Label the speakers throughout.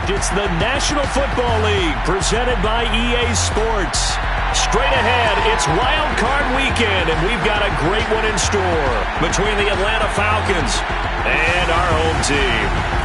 Speaker 1: It's the National Football League presented by EA Sports. Straight ahead, it's Wild Card Weekend, and we've got a great one in store between the Atlanta Falcons and our home team.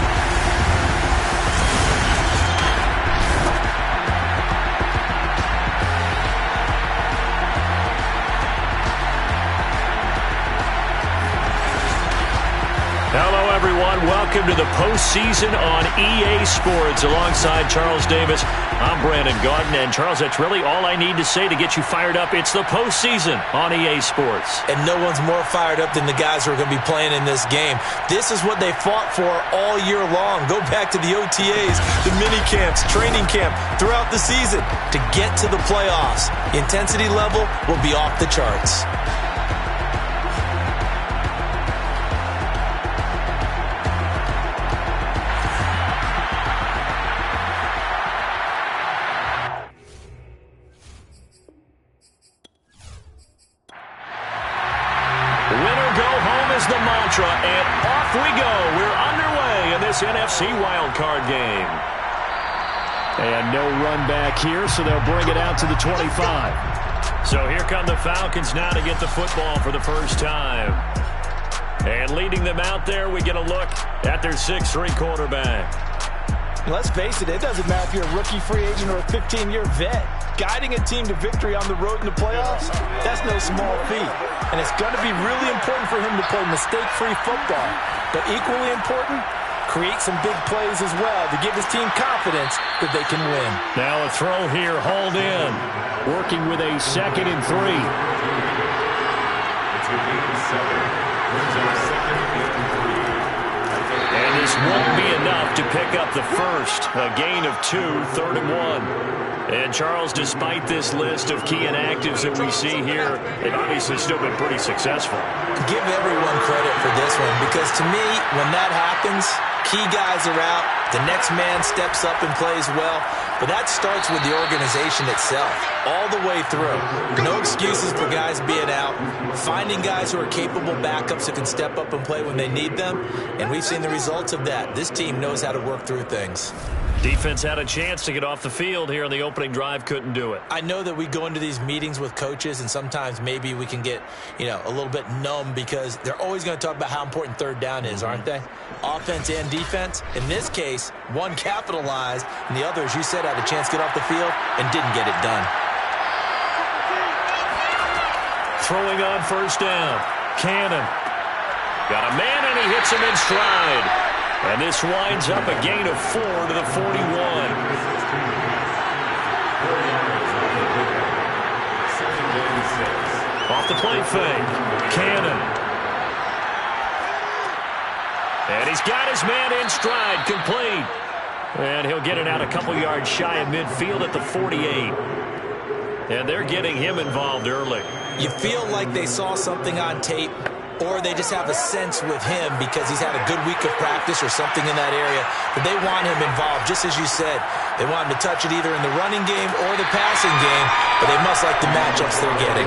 Speaker 1: Hello, everyone. Welcome to the postseason on EA Sports. Alongside Charles Davis, I'm Brandon Gaudin. And, Charles, that's really all I need to say to get you fired up. It's the postseason on EA Sports.
Speaker 2: And no one's more fired up than the guys who are going to be playing in this game. This is what they fought for all year long. Go back to the OTAs, the mini camps, training camp, throughout the season to get to the playoffs. The intensity level will be off the charts.
Speaker 1: And off we go. We're underway in this NFC wildcard game. And no run back here, so they'll bring it out to the 25. So here come the Falcons now to get the football for the first time. And leading them out there, we get a look at their 6'3" quarterback.
Speaker 3: Let's face it, it doesn't matter if you're a rookie free agent or a 15-year vet. Guiding a team to victory on the road in the playoffs, that's no small feat. And it's going to be really important for him to play mistake-free football. But equally important, create some big plays as well to give his team confidence that they can win.
Speaker 1: Now a throw here, hauled in. Working with a 2nd and 3. And this won't be enough to pick up the first. A gain of 2, 3rd and 1. And, Charles, despite this list of key inactives that we see here, they've obviously still been pretty successful.
Speaker 2: Give everyone credit for this one because, to me, when that happens, key guys are out, the next man steps up and plays well. But that starts with the organization itself, all the way through. No excuses for guys being out, finding guys who are capable backups who can step up and play when they need them. And we've seen the results of that. This team knows how to work through things.
Speaker 1: Defense had a chance to get off the field here on the opening drive, couldn't do it.
Speaker 2: I know that we go into these meetings with coaches, and sometimes maybe we can get, a little bit numb because they're always going to talk about how important 3rd down is, aren't they? Offense and defense. In this case, one capitalized, and the other, as you said, had a chance to get off the field and didn't get it done.
Speaker 1: Throwing on 1st down. Cannon. Got a man, and he hits him in stride. And this winds up a gain of 4 to the 41. Off the play fake. Cannon. And he's got his man in stride, complete. And he'll get it out a couple yards shy of midfield at the 48. And they're getting him involved early.
Speaker 2: You feel like they saw something on tape, or they just have a sense with him because he's had a good week of practice or something in that area that they want him involved. Just as you said, they want him to touch it either in the running game or the passing game, but they must like the matchups they're getting.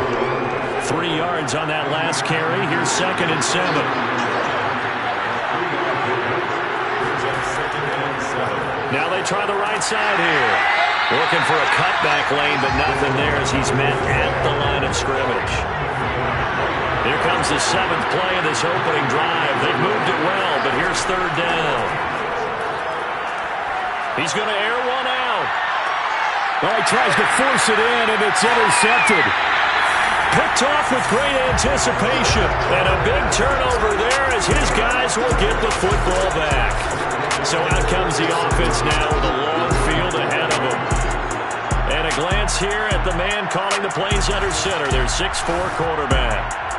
Speaker 1: 3 yards on that last carry. Here's 2nd and 7. Now they try the right side here. Looking for a cutback lane, but nothing there as he's met at the line of scrimmage. Here comes the 7th play of this opening drive. They've moved it well, but here's 3rd down. He's going to air one out.
Speaker 4: Well, he tries to force it in, and it's intercepted.
Speaker 1: Picked off with great anticipation. And a big turnover there as his guys will get the football back. So out comes the offense now with a long field ahead of them. And a glance here at the man calling the plays under center, their 6'4" quarterback.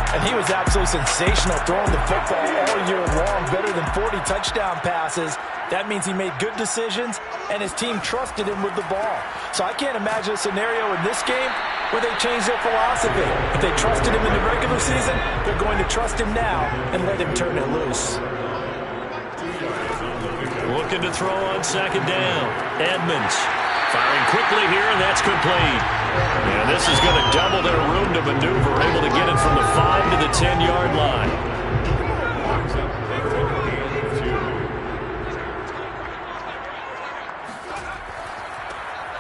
Speaker 3: And he was absolutely sensational throwing the football all year long, better than 40 touchdown passes. That means he made good decisions, and his team trusted him with the ball. So I can't imagine a scenario in this game where they change their philosophy. If they trusted him in the regular season, they're going to trust him now and let him turn it loose.
Speaker 1: Looking to throw on 2nd down. Edmonds firing quickly here, and that's complete. And this is going to double their room to maneuver, able to get it from the 5 to the 10-yard line.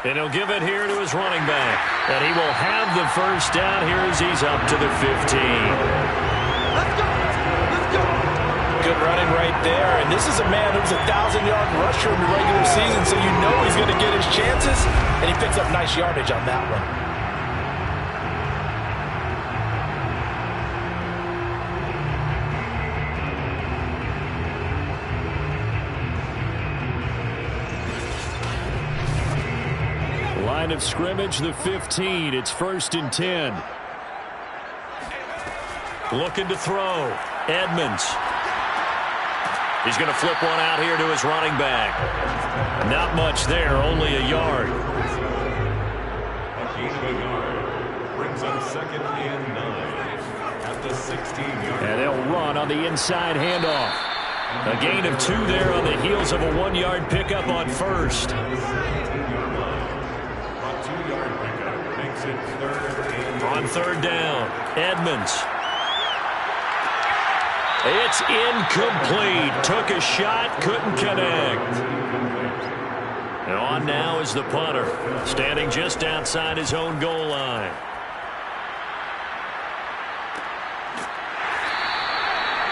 Speaker 1: And he'll give it here to his running back. And he will have the first down here as he's up to the 15.
Speaker 3: Let's go. Good running right there. And this is a man who's a 1,000-yard rusher in the regular season, so you know he's going to get his chances. And he picks up nice yardage on that one.
Speaker 1: Line of scrimmage, the 15. It's 1st and 10. Looking to throw. Edmonds. He's going to flip one out here to his running back. Not much there, only a yard.
Speaker 5: A gain of a yard brings up 2nd and 9 at the 16-yard.
Speaker 1: And they'll run on the inside handoff. A gain of 2 there on the heels of a 1-yard pickup on 1st. On 3rd down, Edmonds. It's incomplete. Took a shot, couldn't connect. And on now is the punter, standing just outside his own goal line.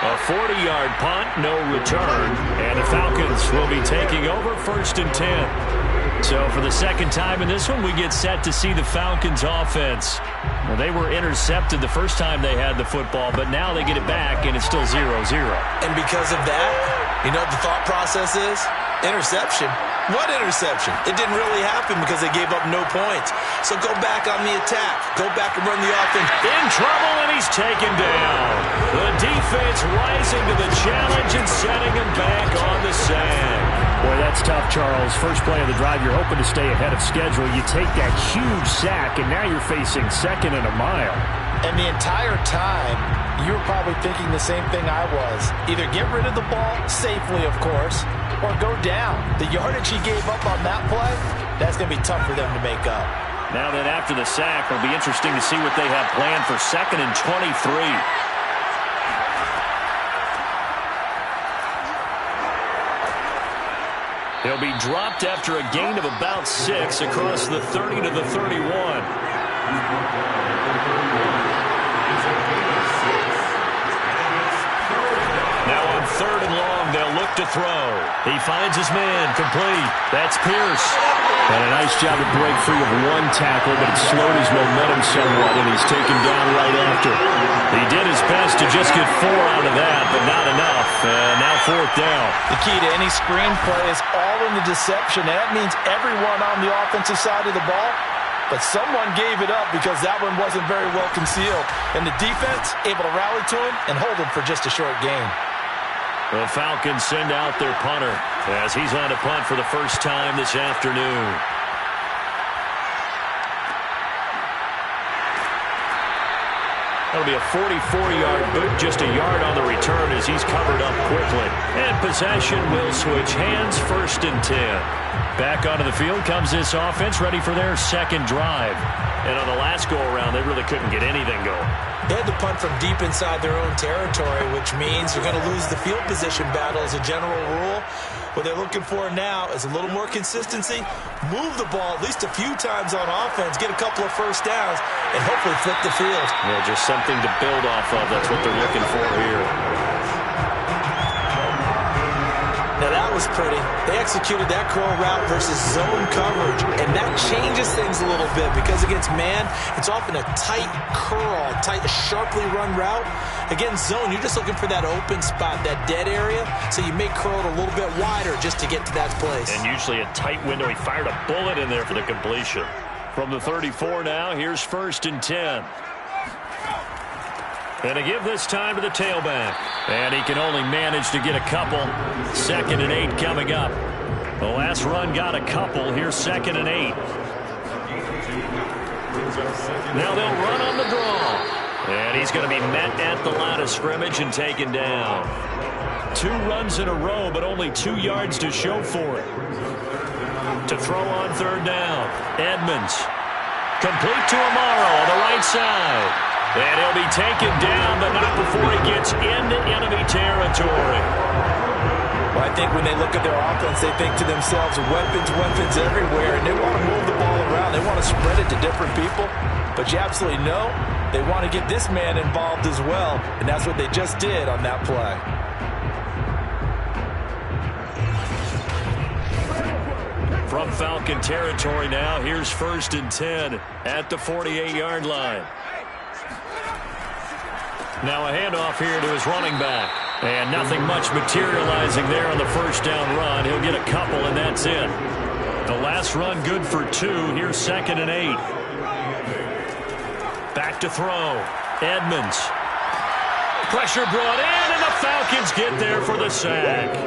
Speaker 1: A 40-yard punt, no return. And the Falcons will be taking over 1st and 10. So for the second time in this one, we get set to see the Falcons offense. Well, they were intercepted the first time they had the football, but now they get it back, and it's still 0-0.
Speaker 2: And because of that, you know what the thought process is? Interception. What interception? It didn't really happen because they gave up no points. So go back on the attack. Go back and run the offense.
Speaker 1: In trouble, and he's taken down. The defense rising to the challenge and setting him back on the sand. Boy, that's tough, Charles. First play of the drive, you're hoping to stay ahead of schedule. You take that huge sack, and now you're facing 2nd and a mile.
Speaker 3: And the entire time, you were probably thinking the same thing I was. Either get rid of the ball, safely, of course, or go down. The yardage he gave up on that play, that's going to be tough for them to make up.
Speaker 1: Now then, after the sack, it'll be interesting to see what they have planned for 2nd and 23. He'll be dropped after a gain of about 6 across the 30 to the 31. Now on 3rd and long, they'll look to throw. He finds his man, complete. That's Pierce. And a nice job to break free of 1 tackle, but it slowed his momentum somewhat, and he's taken down right after. He did his best to just get 4 out of that, but not enough. And now 4th down.
Speaker 3: The key to any screenplay is all in the deception, and that means everyone on the offensive side of the ball, but someone gave it up because that one wasn't very well concealed. And the defense able to rally to him and hold him for just a short gain.
Speaker 1: The Falcons send out their punter as he's on to punt for the first time this afternoon. That'll be a 44-yard boot, just a yard on the return as he's covered up quickly. And possession will switch hands, 1st and 10. Back onto the field comes this offense, ready for their 2nd drive. And on the last go-around, they really couldn't get anything going.
Speaker 2: They had to punt from deep inside their own territory, which means you're going to lose the field position battle as a general rule. What they're looking for now is a little more consistency, move the ball at least a few times on offense, get a couple of first downs, and hopefully flip the field.
Speaker 1: Yeah, just something to build off of. That's what they're looking for here.
Speaker 2: Now that was pretty. They executed that curl route versus zone coverage, and that changes things a little bit because against man, it's often a tight curl, tight, sharply run route. Against zone, you're just looking for that open spot, that dead area, so you may curl it a little bit wider just to get to that place.
Speaker 1: And usually a tight window. He fired a bullet in there for the completion. From the 34 now, here's 1st and 10. And to give this time to the tailback. And he can only manage to get a couple. 2nd and 8 coming up. The last run got a couple. Here's 2nd and 8. Now they'll run on the draw. And he's going to be met at the line of scrimmage and taken down. 2 runs in a row, but only 2 yards to show for it. To throw on 3rd down. Edmonds. Complete to Amaro on the right side. And he'll be taken down, but not before he gets into enemy territory.
Speaker 3: Well, I think when they look at their offense, they think to themselves, weapons, weapons everywhere, and they want to move the ball around. They want to spread it to different people, but you absolutely know they want to get this man involved as well, and that's what they just did on that play.
Speaker 1: From Falcon territory now, here's 1st and 10 at the 48-yard line. Now a handoff here to his running back. And nothing much materializing there on the first down run. He'll get a couple, and that's it. The last run good for 2. Here's 2nd and 8. Back to throw. Edmonds. Pressure brought in, and the Falcons get there for the sack.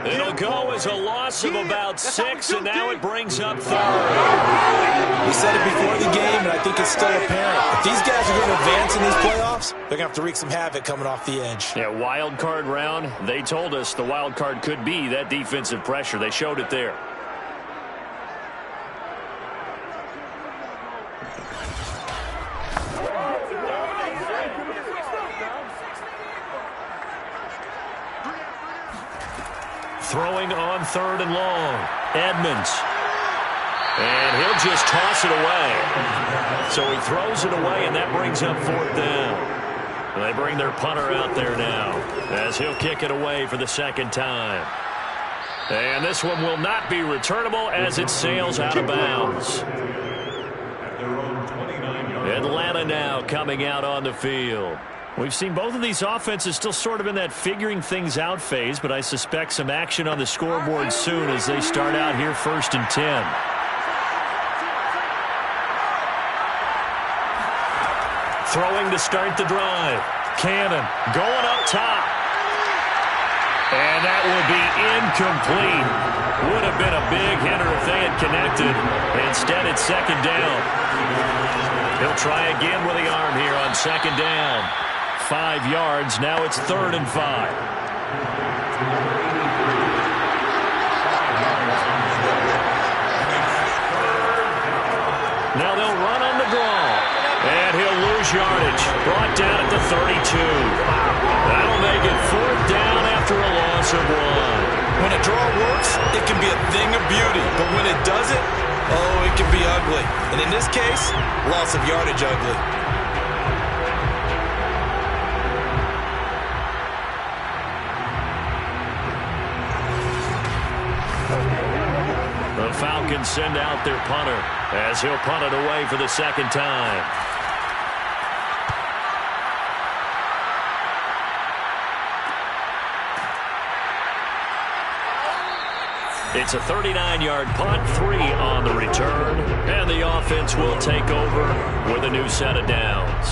Speaker 1: It'll go as a loss of about 6, and now it brings up 3rd.
Speaker 2: We said it before the game, and I think it's still apparent. If these guys are going to advance in these playoffs, they're going to have to wreak some havoc coming off the edge.
Speaker 1: Yeah, wild card round. They told us the wild card could be that defensive pressure. They showed it there. Throwing on 3rd and long. Edmonds. And he'll just toss it away. So he throws it away, and that brings up 4th down. And they bring their punter out there now as he'll kick it away for the 2nd time. And this one will not be returnable as it sails out of bounds. Atlanta now coming out on the field. We've seen both of these offenses still sort of in that figuring things out phase, but I suspect some action on the scoreboard soon as they start out here 1st and 10. Throwing to start the drive. Cannon going up top. And that will be incomplete. Would have been a big hitter if they had connected. Instead, it's 2nd down. He'll try again with the arm here on 2nd down. 5 yards. Now it's 3rd and 5. Now they'll run on the draw. And he'll lose yardage. Brought down at the 32. That'll make it 4th down after a loss of 1.
Speaker 2: When a draw works, it can be a thing of beauty. But when it doesn't, oh, it can be ugly. And in this case, loss of yardage ugly.
Speaker 1: The Falcons send out their punter as he'll punt it away for the 2nd time. It's a 39-yard punt, 3 on the return, and the offense will take over with a new set of downs.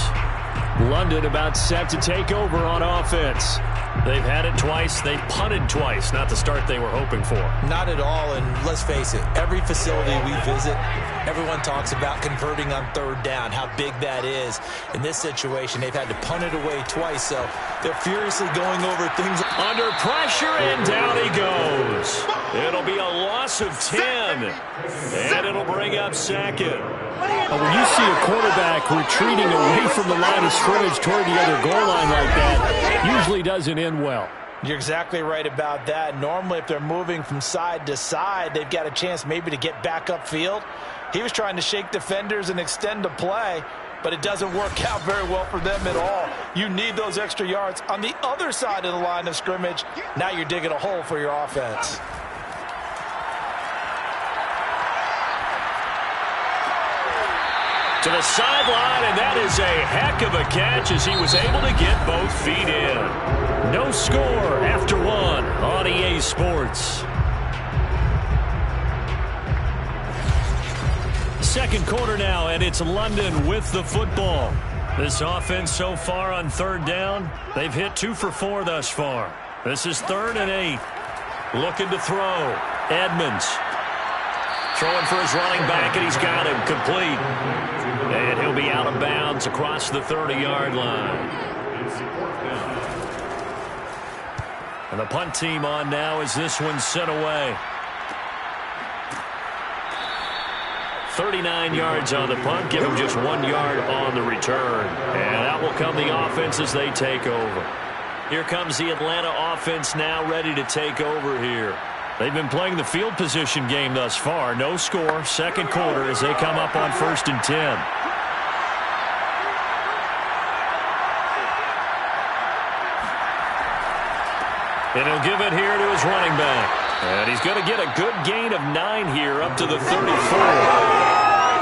Speaker 1: London about set to take over on offense. They've had it twice. They've punted twice. Not the start they were hoping for.
Speaker 2: Not at all, and let's face it, every facility we visit, everyone talks about converting on 3rd down, how big that is. In this situation, they've had to punt it away twice, so they're furiously going over things.
Speaker 1: Under pressure, and down he goes. It'll be a loss of 10, and it'll bring up 2nd.
Speaker 4: When you see a quarterback retreating away from the line of scrimmage toward the other goal line like that, usually doesn't end well.
Speaker 3: You're exactly right about that. Normally, if they're moving from side to side, they've got a chance maybe to get back upfield. He was trying to shake defenders and extend the play, but it doesn't work out very well for them at all. You need those extra yards on the other side of the line of scrimmage. Now you're digging a hole for your offense.
Speaker 1: To the sideline, and that is a heck of a catch as he was able to get both feet in. No score after 1 on EA Sports. 2nd quarter now, and it's London with the football. This offense so far on 3rd down, they've hit 2 for 4 thus far. This is 3rd and 8. Looking to throw. Edmonds. Throwing for his running back, and he's got him complete. And he'll be out of bounds across the 30-yard line. And the punt team on now as this one's sent away. 39 yards on the punt, give him just 1 yard on the return. And out will come the offense as they take over. Here comes the Atlanta offense now ready to take over here. They've been playing the field position game thus far. No score, second quarter as they come up on 1st and 10. And he'll give it here to his running back. And he's going to get a good gain of 9 here up to the 34.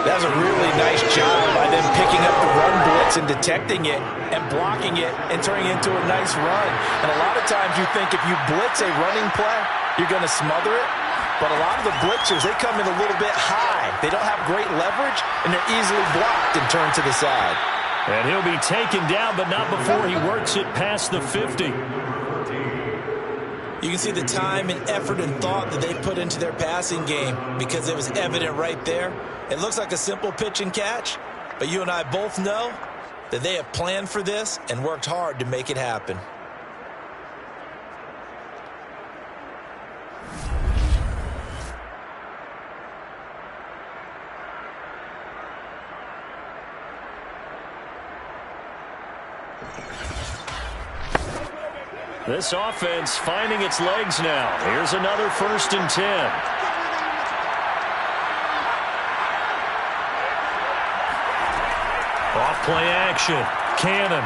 Speaker 3: That was a really nice job by them picking up the run blitz and detecting it and blocking it and turning it into a nice run. And a lot of times you think if you blitz a running play, you're going to smother it. But a lot of the blitzers, they come in a little bit high. They don't have great leverage, and they're easily blocked and turned to the side.
Speaker 1: And he'll be taken down, but not before he works it past the 50.
Speaker 2: You can see the time and effort and thought that they put into their passing game because it was evident right there. It looks like a simple pitch and catch, but you and I both know that they have planned for this and worked hard to make it happen.
Speaker 1: This offense finding its legs now. Here's another 1st and 10. Off-play action. Cannon.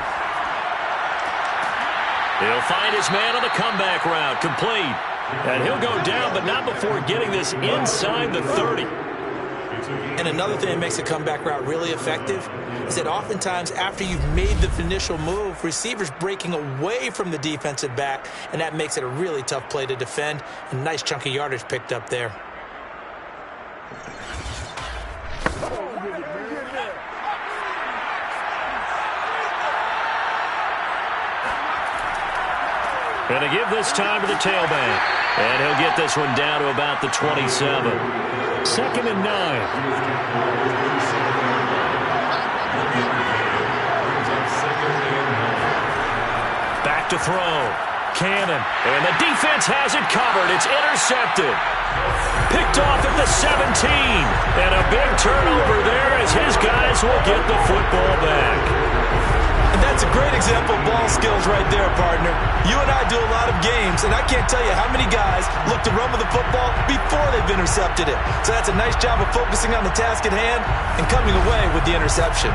Speaker 1: He'll find his man on the comeback route. Complete. And he'll go down, but not before getting this inside the 30.
Speaker 2: And another thing that makes a comeback route really effective is that oftentimes after you've made the initial move, receivers breaking away from the defensive back, and that makes it a really tough play to defend. A nice chunk of yardage picked up there.
Speaker 1: Going to give this time to the tailback. And he'll get this one down to about the 27. 2nd and 9. To throw. Cannon. And the defense has it covered. It's intercepted. Picked off at the 17. And a big turnover there as his guys will get the football back.
Speaker 2: And that's a great example of ball skills right there, partner. You and I do a lot of games, and I can't tell you how many guys look to run with the football before they've intercepted it. So that's a nice job of focusing on the task at hand and coming away with the interception.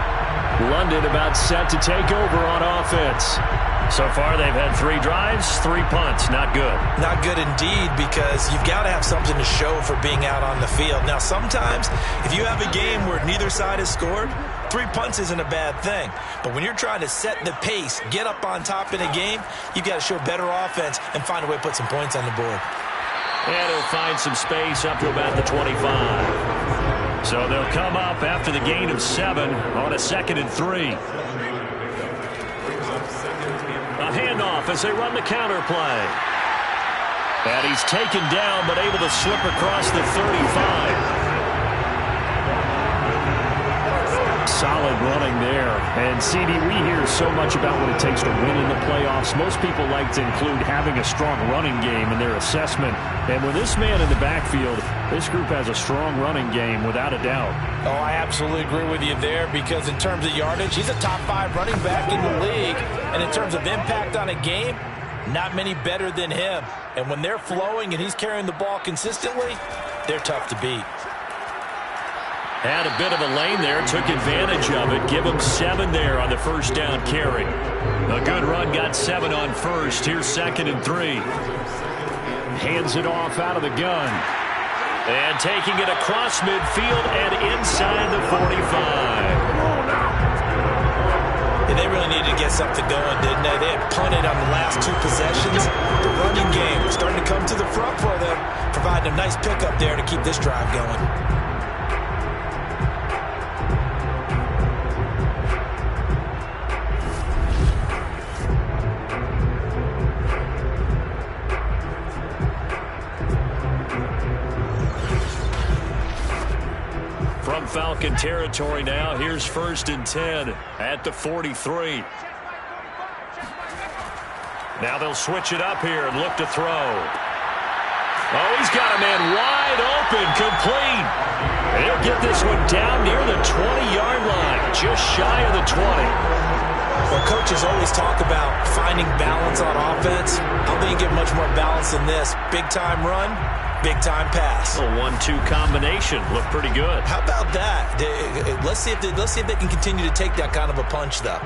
Speaker 1: London about set to take over on offense. So far, they've had 3 drives, 3 punts. Not good.
Speaker 2: Not good indeed, because you've got to have something to show for being out on the field. Now, sometimes, if you have a game where neither side has scored, 3 punts isn't a bad thing. But when you're trying to set the pace, get up on top in a game, you've got to show better offense and find a way to put some points on the board.
Speaker 1: And he'll find some space up to about the 25. So they'll come up after the gain of 7 on a 2nd and 3. A handoff as they run the counter play. And he's taken down but able to slip across the 35. Solid running there. And, CD, we hear so much about what it takes to win in the playoffs. Most people like to include having a strong running game in their assessment. And with this man in the backfield, this group has a strong running game without a doubt.
Speaker 3: Oh, I absolutely agree with you there because in terms of yardage, he's a top 5 running back in the league. And in terms of impact on a game, not many better than him. And when they're flowing and he's carrying the ball consistently, they're tough to beat.
Speaker 1: Had a bit of a lane there, took advantage of it. Give him 7 there on the first down carry. A good run, got 7 on first. Here's 2nd and 3. Hands it off out of the gun. And taking it across midfield and inside the 45.
Speaker 2: And they really needed to get something going, didn't they? They had punted on the last 2 possessions. The running game was starting to come to the front for them, providing a nice pickup there to keep this drive going.
Speaker 1: From Falcon territory now, here's 1st and 10 at the 43. Now they'll switch it up here and look to throw. Oh, he's got a man wide open, complete. And he'll get this one down near the 20-yard line, just shy of the 20.
Speaker 2: Well, coaches always talk about finding balance on offense. I don't think you get much more balance than this. Big-time run, big-time pass.
Speaker 1: A 1-2 combination. Looked pretty good.
Speaker 2: How about that? Let's see if they can continue to take that kind of a punch, though.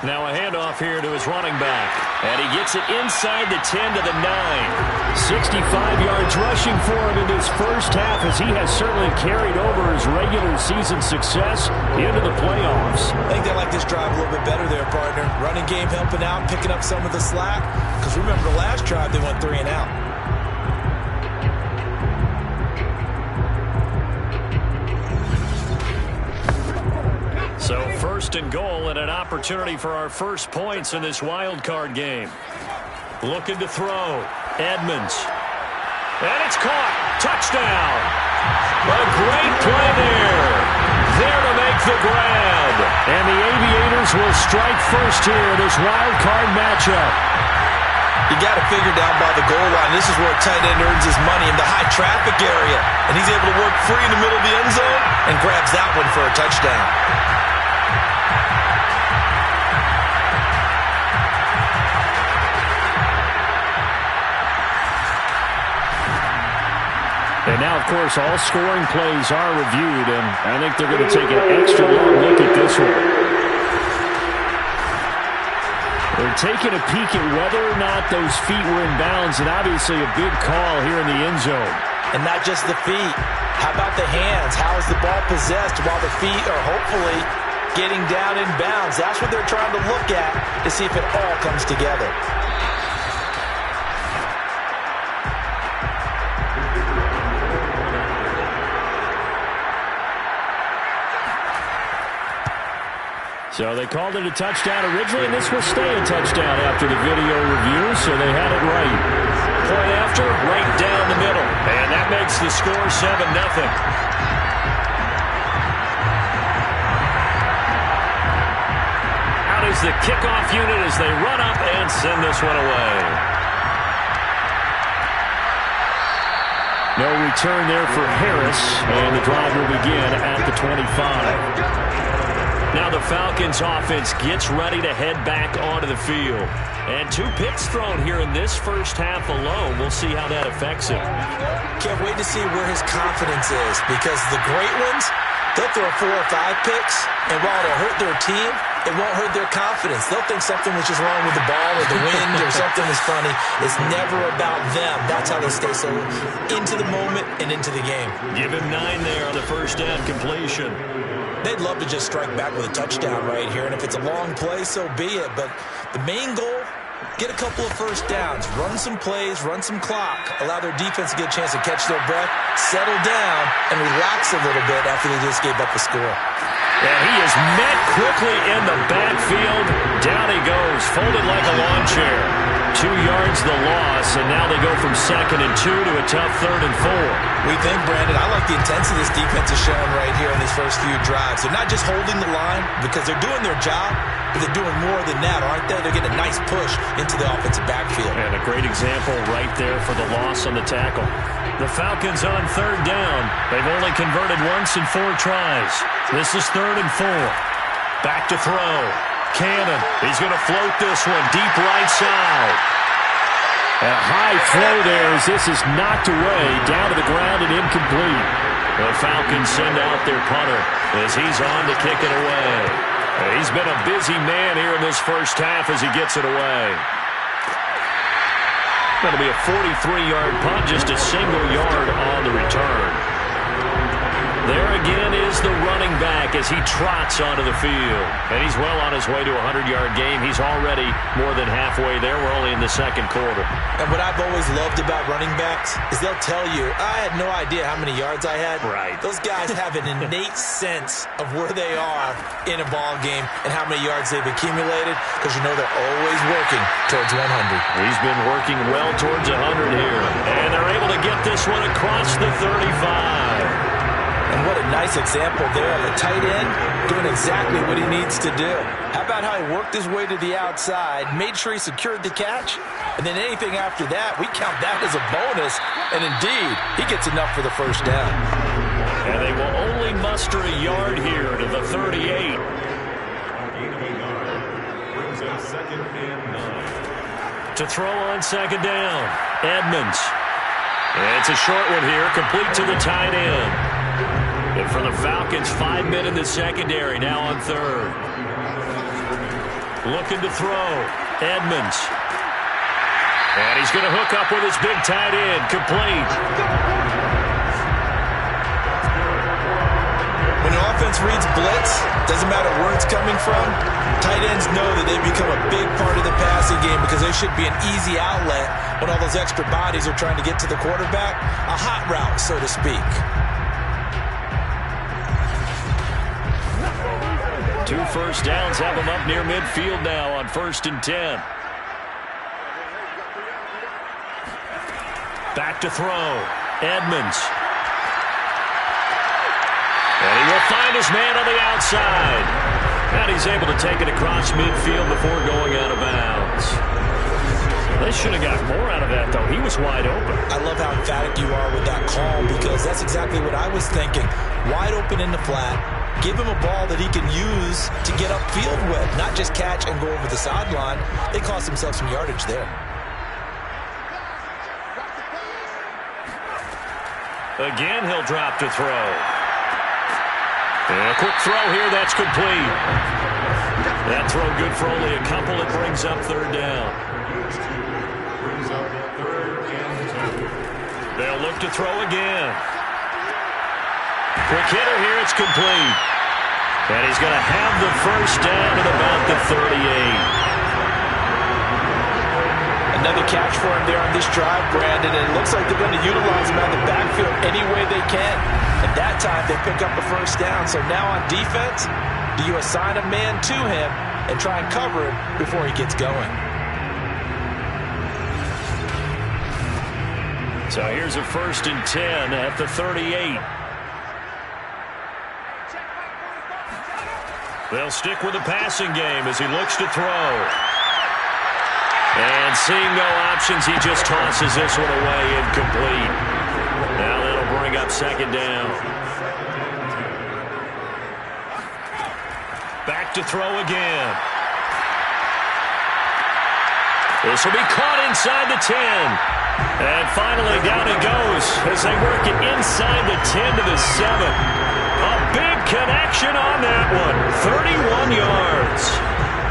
Speaker 1: Now a handoff here to his running back. And he gets it inside the 10 to the 9.
Speaker 4: 65 yards rushing for him in this first half, as he has certainly carried over his regular season success into the playoffs.
Speaker 2: I think they like this drive a little bit better there, partner. Running game helping out, picking up some of the slack. Because remember, the last drive they went 3 and out.
Speaker 1: So first and goal and an opportunity for our first points in this wild card game. Looking to throw. Edmonds. And it's caught. Touchdown. A great play there. There to make the grab.
Speaker 4: And the Aviators will strike first here in this wild card matchup.
Speaker 2: You got to figure down by the goal line. This is where a tight end earns his money in the high traffic area. And he's able to work free in the middle of the end zone and grabs that one for a touchdown.
Speaker 4: And now, of course, all scoring plays are reviewed, and I think they're going to take an extra long look at this one. They're taking a peek at whether or not those feet were in bounds, and obviously a big call here in the end zone.
Speaker 3: And not just the feet. How about the hands? How is the ball possessed while the feet are hopefully getting down in bounds? That's what they're trying to look at to see if it all comes together.
Speaker 4: So they called it a touchdown originally, and this will stay a touchdown after the video review, so they had it right.
Speaker 1: Play after, right down the middle. And that makes the score 7-0. Out is the kickoff unit as they run up and send this one away.
Speaker 4: No return there for Harris, and the drive will begin at the 25.
Speaker 1: Now the Falcons offense gets ready to head back onto the field. And 2 picks thrown here in this first half alone. We'll see how that affects him.
Speaker 2: Can't wait to see where his confidence is, because the great ones, they'll throw 4 or 5 picks, and while it'll hurt their team, it won't hurt their confidence. They'll think something was just wrong with the ball or the wind or something was funny. It's never about them. That's how they stay so into the moment and into the game.
Speaker 1: Give him 9 there on the first down completion.
Speaker 2: They'd love to just strike back with a touchdown right here, and if it's a long play, so be it. But the main goal, get a couple of first downs, run some plays, run some clock, allow their defense to get a chance to catch their breath, settle down, and relax a little bit after they just gave up a score.
Speaker 1: And he is met quickly in the backfield. Down he goes, folded like a lawn chair. 2 yards the loss, and now they go from 2nd and 2 to a tough 3rd and 4.
Speaker 2: We think, Brandon, I like the intensity this defense is showing right here in these first few drives. They're not just holding the line because they're doing their job, but they're doing more than that, aren't they? They're getting a nice push into the offensive backfield.
Speaker 1: And a great example right there for the loss on the tackle. The Falcons on 3rd down. They've only converted once in 4 tries. This is 3rd and 4. Back to throw. Cannon. He's going to float this one deep right side.
Speaker 4: A high throw there as this is knocked away, down to the ground and incomplete.
Speaker 1: The Falcons send out their punter as he's on to kick it away. He's been a busy man here in this first half as he gets it away. Going to be a 43-yard punt, just a single yard on the return. There again is the running back as he trots onto the field. And he's well on his way to a 100-yard game. He's already more than halfway there. We're only in the 2nd quarter.
Speaker 2: And what I've always loved about running backs is they'll tell you, I had no idea how many yards I had.
Speaker 1: Right.
Speaker 2: Those guys have an innate sense of where they are in a ball game and how many yards they've accumulated, because you know they're always working towards 100.
Speaker 1: He's been working well towards 100 here. And they're able to get this one across the 35.
Speaker 2: And what a nice example there of a tight end doing exactly what he needs to do. How about
Speaker 3: at how he worked his way to the outside, made sure he secured the catch, and then anything after that, we count that as a bonus. And indeed, he gets enough for the first down.
Speaker 1: And they will only muster a yard here to the 38.
Speaker 5: Gain of a yard. Brings up 2nd and 9.
Speaker 1: To throw on 2nd down, Edmonds. And it's a short one here, complete to the tight end. And for the Falcons, 5 men in the secondary, now on 3rd. Looking to throw, Edmonds. And he's going to hook up with his big tight end, complete.
Speaker 2: When an offense reads blitz, doesn't matter where it's coming from, tight ends know that they become a big part of the passing game because they should be an easy outlet when all those extra bodies are trying to get to the quarterback. A hot route, so to speak.
Speaker 1: 2 first downs have him up near midfield now on 1st and 10. Back to throw, Edmonds. And he will find his man on the outside. And he's able to take it across midfield before going out of bounds. They should have got more out of that, though. He was wide open.
Speaker 2: I love how emphatic you are with that call because that's exactly what I was thinking. Wide open in the flat. Give him a ball that he can use to get upfield with, not just catch and go over the sideline. They cost themselves some yardage there.
Speaker 1: Again, he'll drop to throw. And a quick throw here, that's complete. That throw good for only a couple. It brings up 3rd down.
Speaker 5: Brings up 3rd and 2.
Speaker 1: They'll look to throw again. Quick hitter here, it's complete. And he's going to have the first down at about the 38.
Speaker 3: Another catch for him there on this drive, Brandon, and it looks like they're going to utilize him out of the backfield any way they can. At that time, they pick up the first down. So now on defense, do you assign a man to him and try and cover him before he gets going?
Speaker 1: So here's a 1st and 10 at the 38. They'll stick with the passing game as he looks to throw. And seeing no options, he just tosses this one away, incomplete. Now that'll bring up 2nd down. Back to throw again. This will be caught inside the 10. And finally down it goes as they work it inside the 10 to the 7. A big connection on that one. 31 yards.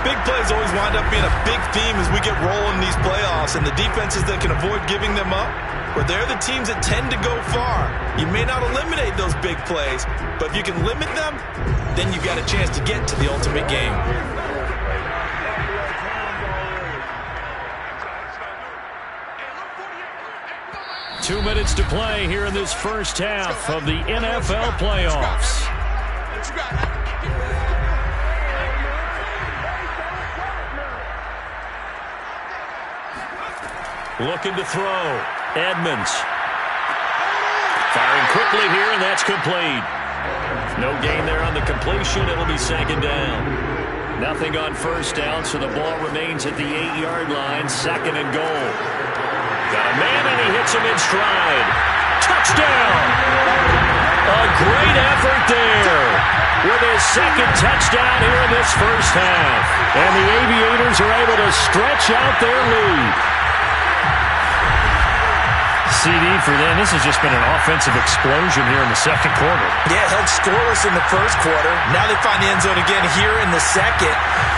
Speaker 3: Big plays always wind up being a big theme as we get rolling these playoffs, and the defenses that can avoid giving them up, where they're the teams that tend to go far. You may not eliminate those big plays, but if you can limit them, then you've got a chance to get to the ultimate game.
Speaker 1: Two minutes to play here in this first half of the NFL playoffs. Looking to throw. Edmonds. Firing quickly here, and that's complete. No gain there on the completion. It'll be 2nd down. Nothing on 1st down, so the ball remains at the 8-yard line. 2nd and goal. Got a man, and he hits him in stride. Touchdown! A great effort there with his 2nd touchdown here in this first half. And the Aviators are able to stretch out their lead. CD for them, this has just been an offensive explosion here in the 2nd quarter.
Speaker 2: Yeah, held scoreless in the 1st quarter. Now they find the end zone again here in the 2nd.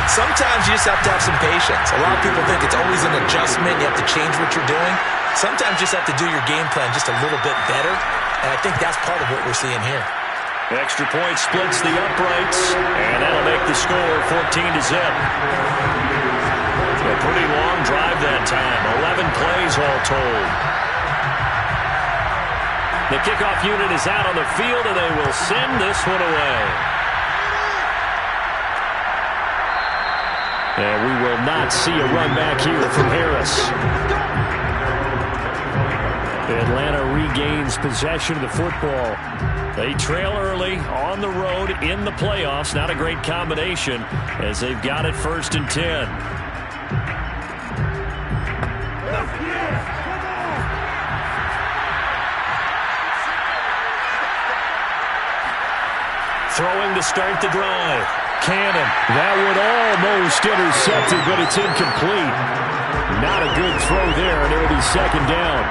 Speaker 2: Sometimes you just have to have some patience. A lot of people think it's always an adjustment. You have to change what you're doing. Sometimes you just have to do your game plan just a little bit better. And I think that's part of what we're seeing here.
Speaker 1: Extra point splits the uprights, and that'll make the score 14-0. A pretty long drive that time. 11 plays all told. The kickoff unit is out on the field, and they will send this one away. And we will not see a run back here from Harris.
Speaker 4: Atlanta regains possession of the football. They trail early on the road in the playoffs. Not a great combination as they've got it 1st and 10.
Speaker 1: Throwing to start the drive. Cannon.
Speaker 4: That would almost intercepted, but it's incomplete. Not a good throw there, and it will be 2nd down.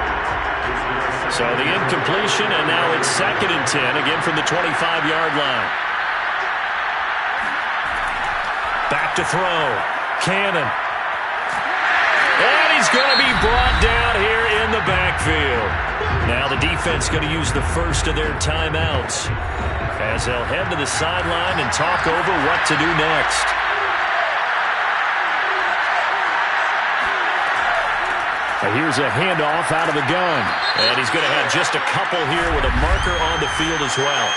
Speaker 1: So the incompletion, and now it's 2nd and 10, again from the 25-yard line. Back to throw. Cannon. And he's going to be brought down here in the backfield. Now the defense going to use the first of their timeouts as they'll head to the sideline and talk over what to do next.
Speaker 4: Here's a handoff out of the gun.
Speaker 1: And he's going to have just a couple here with a marker on the field as well.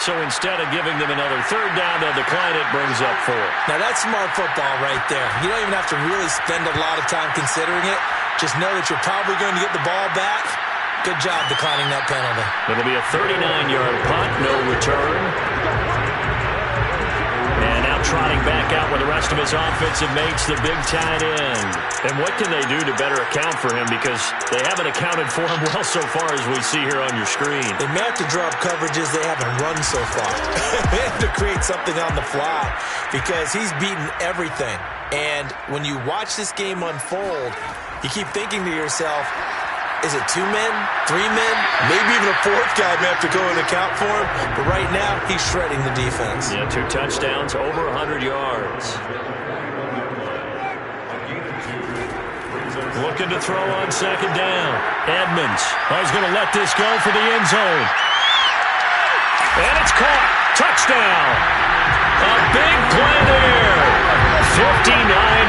Speaker 1: So instead of giving them another 3rd down, they'll decline it, brings up 4.
Speaker 2: Now that's smart football right there. You don't even have to really spend a lot of time considering it. Just know that you're probably going to get the ball back. Good job declining that penalty.
Speaker 1: It'll be a 39-yard punt, no return. And now trotting back out with the rest of his offensive mates, the big tight end. And what can they do to better account for him? Because they haven't accounted for him well so far as we see here on your screen.
Speaker 2: They may have to draw up coverages they haven't run so far. They have to create something on the fly because he's beaten everything. And when you watch this game unfold, you keep thinking to yourself, is it 2 men, 3 men, maybe even a 4th guy may have to go and account for him. But right now, he's shredding the defense.
Speaker 1: Yeah, 2 touchdowns, over 100 yards. Looking to throw on 2nd down. Edmonds. He's going to let this go for the end zone. And it's caught. Touchdown. A big play there. 59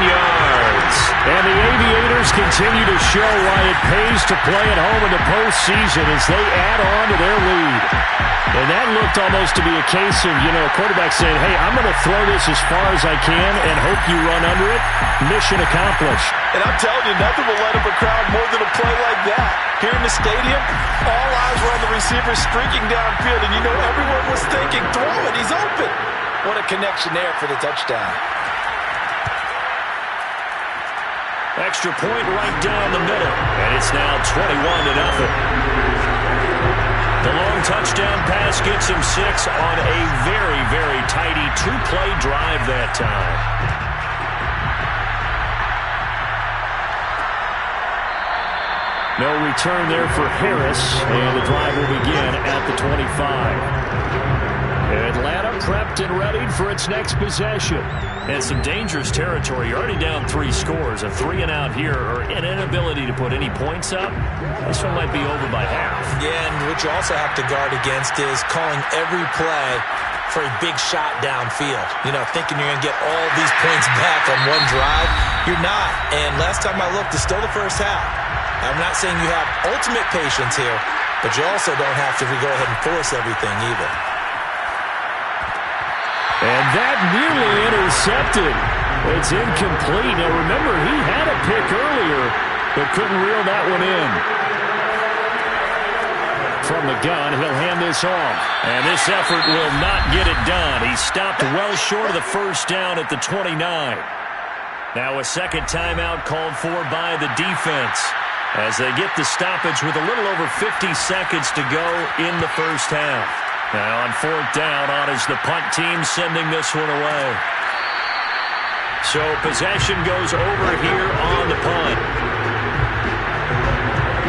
Speaker 1: yards.
Speaker 4: And the Aviators continue to show why it pays to play at home in the postseason as they add on to their lead. And that looked almost to be a case of, a quarterback saying, hey, I'm going to throw this as far as I can and hope you run under it. Mission accomplished.
Speaker 3: And I'm telling you, nothing will light up a crowd more than a play like that. Here in the stadium, all eyes were on the receiver streaking downfield, and everyone was thinking, throw it, he's open. What a connection there for the touchdown.
Speaker 1: Extra point right down the middle. And it's now 21-0. The long touchdown pass gets him 6 on a very, very tidy 2-play drive that time.
Speaker 4: No return there for Harris, and the drive will begin at the 25. Atlanta prepped and readied for its next possession.
Speaker 1: And some dangerous territory. You're already down 3 scores. A 3-and-out here, or an inability to put any points up. This one might be over by half.
Speaker 2: Yeah, and what you also have to guard against is calling every play for a big shot downfield. Thinking you're going to get all these points back on one drive. You're not. And last time I looked, it's still the first half. I'm not saying you have ultimate patience here, but you also don't have to go ahead and force everything either.
Speaker 4: And that nearly intercepted. It's incomplete. Now remember, he had a pick earlier, but couldn't reel that one in. From the gun, he'll hand this off.
Speaker 1: And this effort will not get it done. He stopped well short of the 1st down at the 29. Now a 2nd timeout called for by the defense as they get the stoppage with a little over 50 seconds to go in the 1st half. Now on 4th down, on is the punt team sending this one away. So possession goes over here on the punt.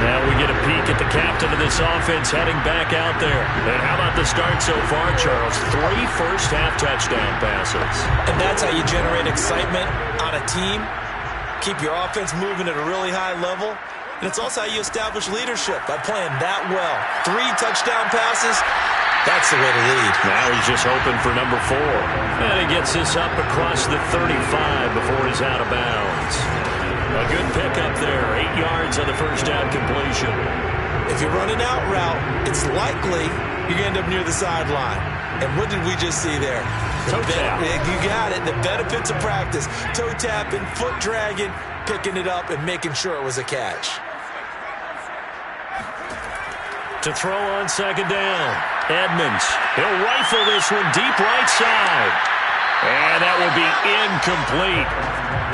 Speaker 1: Now we get a peek at the captain of this offense heading back out there. And how about the start so far, Charles? 3 first-half touchdown passes.
Speaker 2: And that's how you generate excitement on a team. Keep your offense moving at a really high level. And it's also how you establish leadership by playing that well. 3 touchdown passes. That's the way to lead.
Speaker 1: Now he's just hoping for number 4. And he gets this up across the 35 before he's out of bounds. A good pickup there. 8 yards on the 1st down completion.
Speaker 2: If you run an out route, it's likely you're going to end up near the sideline. And what did we just see there?
Speaker 1: Toe tap.
Speaker 2: You got it. The benefits of practice. Toe tapping, foot dragging, picking it up, and making sure it was a catch.
Speaker 1: To throw on second down. Edmonds. He'll rifle this one deep right side. And that will be incomplete.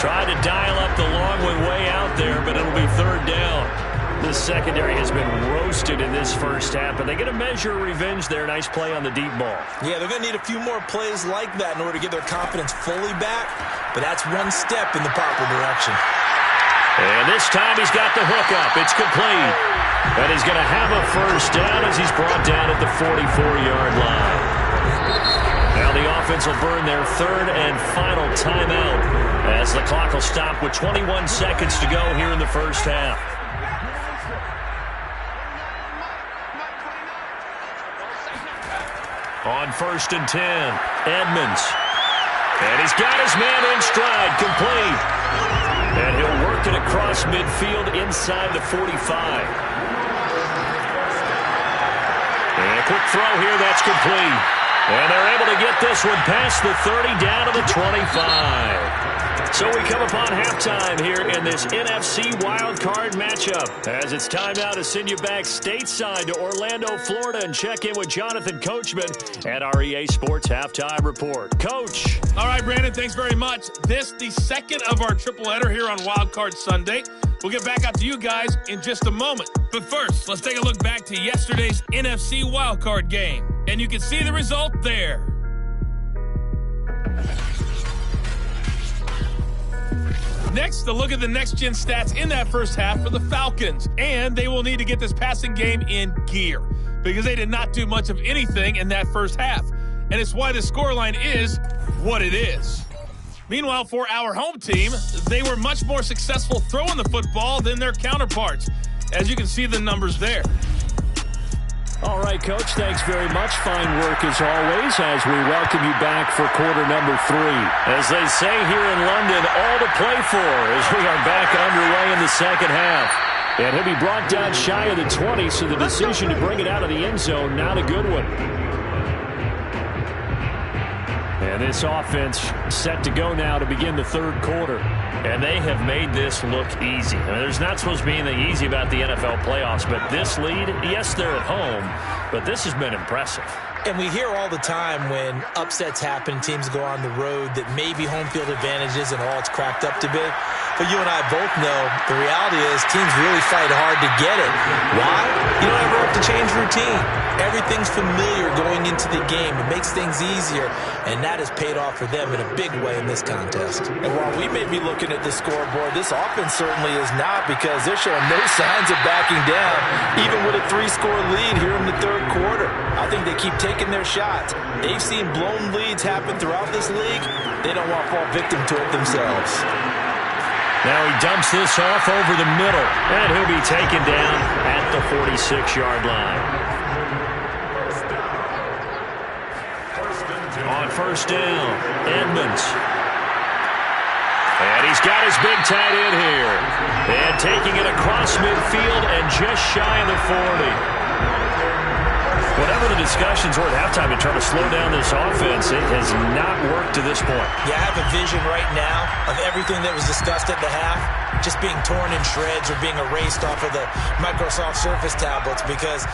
Speaker 1: Tried to dial up the long one way out there, but it'll be third down. The secondary has been roasted in this first half, but they get a measure of revenge there. Nice play on the deep ball.
Speaker 2: Yeah, they're going to need a few more plays like that in order to get their confidence fully back, but that's one step in the proper direction.
Speaker 1: And this time he's got the hook up. It's complete. And he's going to have a first down as he's brought down at the 44-yard line. Now the offense will burn their third and final timeout as the clock will stop with 21 seconds to go here in the first half. On 1st and 10, Edmonds. And he's got his man in stride, complete. And he'll work it across midfield inside the 45. And a quick throw here, that's complete. And they're able to get this one past the 30 down to the 25. So we come upon halftime here in this NFC wildcard matchup. As it's time now to send you back stateside to Orlando, Florida, and check in with Jonathan Coachman at our EA Sports Halftime Report. Coach.
Speaker 6: All right, Brandon, thanks very much. This, the second of our triple header here on Wildcard Sunday. We'll get back out to you guys in just a moment. But first, let's take a look back to yesterday's NFC wildcard game. And you can see the result there. Next, a look at the next-gen stats in that first half for the Falcons. And they will need to get this passing game in gear because they did not do much of anything in that first half. And it's why the scoreline is what it is. Meanwhile, for our home team, they were much more successful throwing the football than their counterparts. As you can see the numbers there.
Speaker 4: All right, Coach, thanks very much. Fine work as always as we welcome you back for quarter number 3.
Speaker 1: As they say here in London, all to play for as we are back underway in the second half.
Speaker 4: And he'll be brought down shy of the 20, so the decision to bring it out of the end zone, not a good one. And this offense set to go now to begin the third quarter.
Speaker 1: And they have made this look easy. I mean, there's not supposed to be anything easy about the NFL playoffs, but this lead, yes, they're at home, but this has been impressive.
Speaker 2: And we hear all the time when upsets happen, teams go on the road, that maybe home field advantage isn't all it's cracked up to be. But you and I both know the reality is teams really fight hard to get it. Why? You don't ever have to change routine. Everything's familiar going into the game. It makes things easier, and that has paid off for them in a big way in this contest.
Speaker 3: And while we may be looking at the scoreboard, this offense certainly is not, because they're showing no signs of backing down, even with a 3-score lead here in the third quarter. I think they keep taking their shots. They've seen blown leads happen throughout this league. They don't want to fall victim to it themselves.
Speaker 1: Now he dumps this off over the middle, and he'll be taken down at the 46-yard line. On first down, Edmonds. And he's got his big tight end here. And taking it across midfield and just shy of the 40. Whatever the discussions were at halftime to try to slow down this offense, it has not worked to this point.
Speaker 2: Yeah, I have a vision right now of everything that was discussed at the half just being torn in shreds or being erased off of the Microsoft Surface tablets, because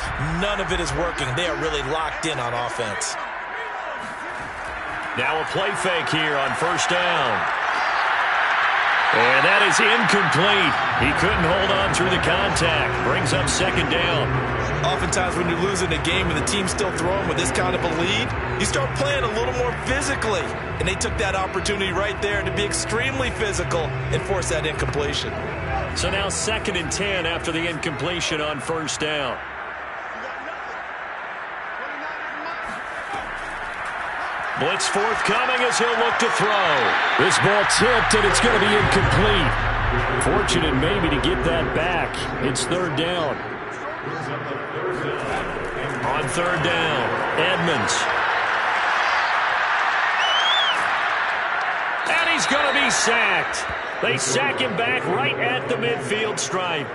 Speaker 2: none of it is working. They are really locked in on offense.
Speaker 1: Now a play fake here on first down. And that is incomplete. He couldn't hold on through the contact. Brings up second down.
Speaker 3: Oftentimes when you're losing a game and the team's still throwing with this kind of a lead, you start playing a little more physically. And they took that opportunity right there to be extremely physical and force that incompletion.
Speaker 1: So now 2nd and 10 after the incompletion on first down. Blitz forthcoming as he'll look to throw.
Speaker 4: This ball tipped, and it's going to be incomplete. Fortunate maybe to get that back. It's third down.
Speaker 1: On third down, Edmonds. And he's going to be sacked. They sack him back right at the midfield stripe.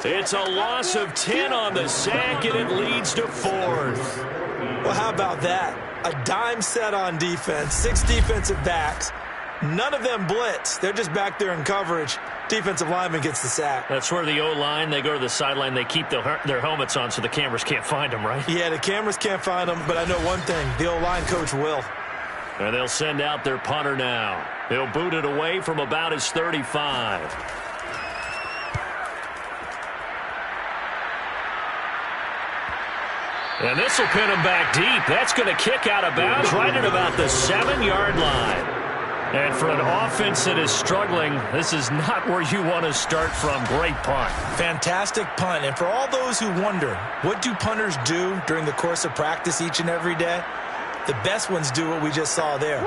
Speaker 1: It's a loss of 10 on the sack, and it leads to 4th.
Speaker 2: Well, how about that? a dime set on defense, 6 defensive backs. None of them blitz. They're just back there in coverage. Defensive lineman gets the sack.
Speaker 4: That's where the O-line, they go to the sideline, they keep their helmets on so the cameras can't find them, right?
Speaker 2: Yeah, the cameras can't find them, but I know one thing. The O-line coach will.
Speaker 4: And they'll send out their punter now. He'll boot it away from about his 35. And this will pin him back deep. That's going to kick out of bounds right at about the 7-yard line. And for an offense that is struggling, this is not where you want to start from. Great punt.
Speaker 3: Fantastic punt. And for all those who wonder, what do punters do during the course of practice each and every day? The best ones do what we just saw there.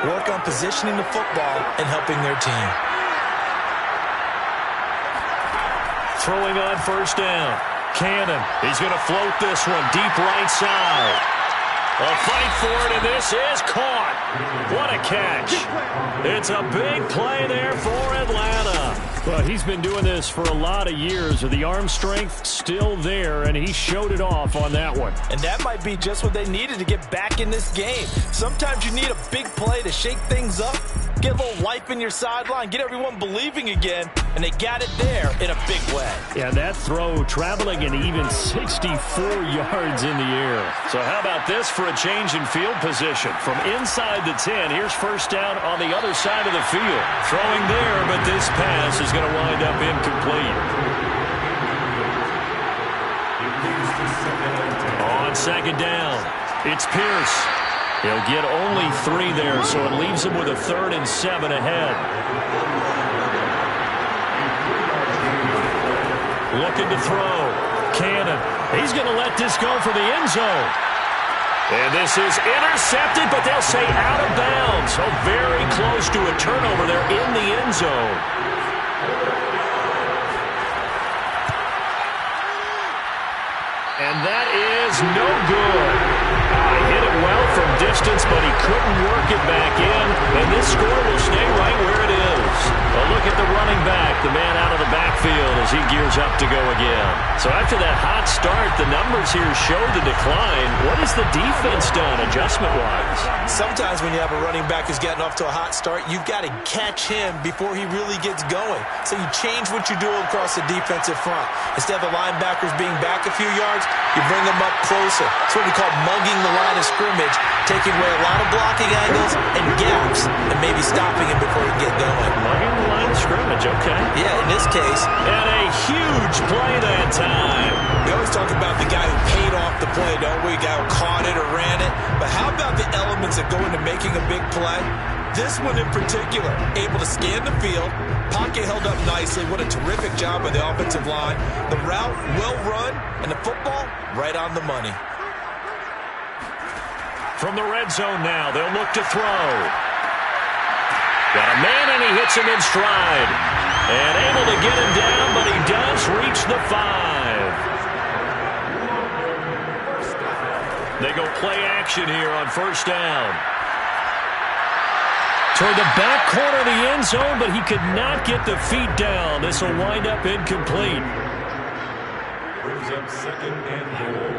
Speaker 3: Work on positioning the football and helping their team.
Speaker 4: Throwing on first down. Cannon. He's going to float this one deep right side. A fight for it, and this is caught. What a catch. It's a big play there for Atlanta. Well, he's been doing this for a lot of years. The arm strength still there, and he showed it off on that one.
Speaker 3: And that might be just what they needed to get back in this game. Sometimes you need a big play to shake things up, get a little life in your sideline, get everyone believing again, and they got it there in a big way.
Speaker 4: Yeah, that throw traveling an even 64 yards in the air. So how about this for a change in field position? From inside the 10, here's first down on the other side of the field. Throwing there, but this pass is going to wind up incomplete. On second down, it's Pierce. He'll get only 3 there, so it leaves him with a 3rd and 7 ahead. Looking to throw. Cannon. He's going to let this go for the end zone. And this is intercepted, but they'll say out of bounds. So very close to a turnover there in the end zone. And that is no good. He hit it well from distance, but he couldn't work it back in. And this score will stay right where it is. A look at the running back, the man out of the backfield as he gears up to go again. So after that hot start, the numbers here show the decline. What has the defense done adjustment-wise?
Speaker 2: Sometimes when you have a running back who's getting off to a hot start, you've got to catch him before he really gets going. So you change what you do across the defensive front. Instead of the linebackers being back a few yards, you bring them up closer. It's what we call mugging the line of scrimmage, taking away a lot of blocking angles and gaps, and maybe stopping him before he get going.
Speaker 4: Mugging the line of scrimmage, okay.
Speaker 2: Yeah, in this case.
Speaker 4: And a huge play that time.
Speaker 2: We always talk about the guy who paid off the play, don't we? The guy who caught it or ran it. But how about the elements that go into making a big play? This one in particular, able to scan the field, pocket held up nicely. What a terrific job by the offensive line. The route well run, and the football right on the money.
Speaker 4: From the red zone now, they'll look to throw. Got a man, and he hits him in stride. And able to get him down, but he does reach the 5. They go play action here on first down. Toward the back corner of the end zone, but he could not get the feet down. This will wind up incomplete.
Speaker 5: Brings up 2nd and goal.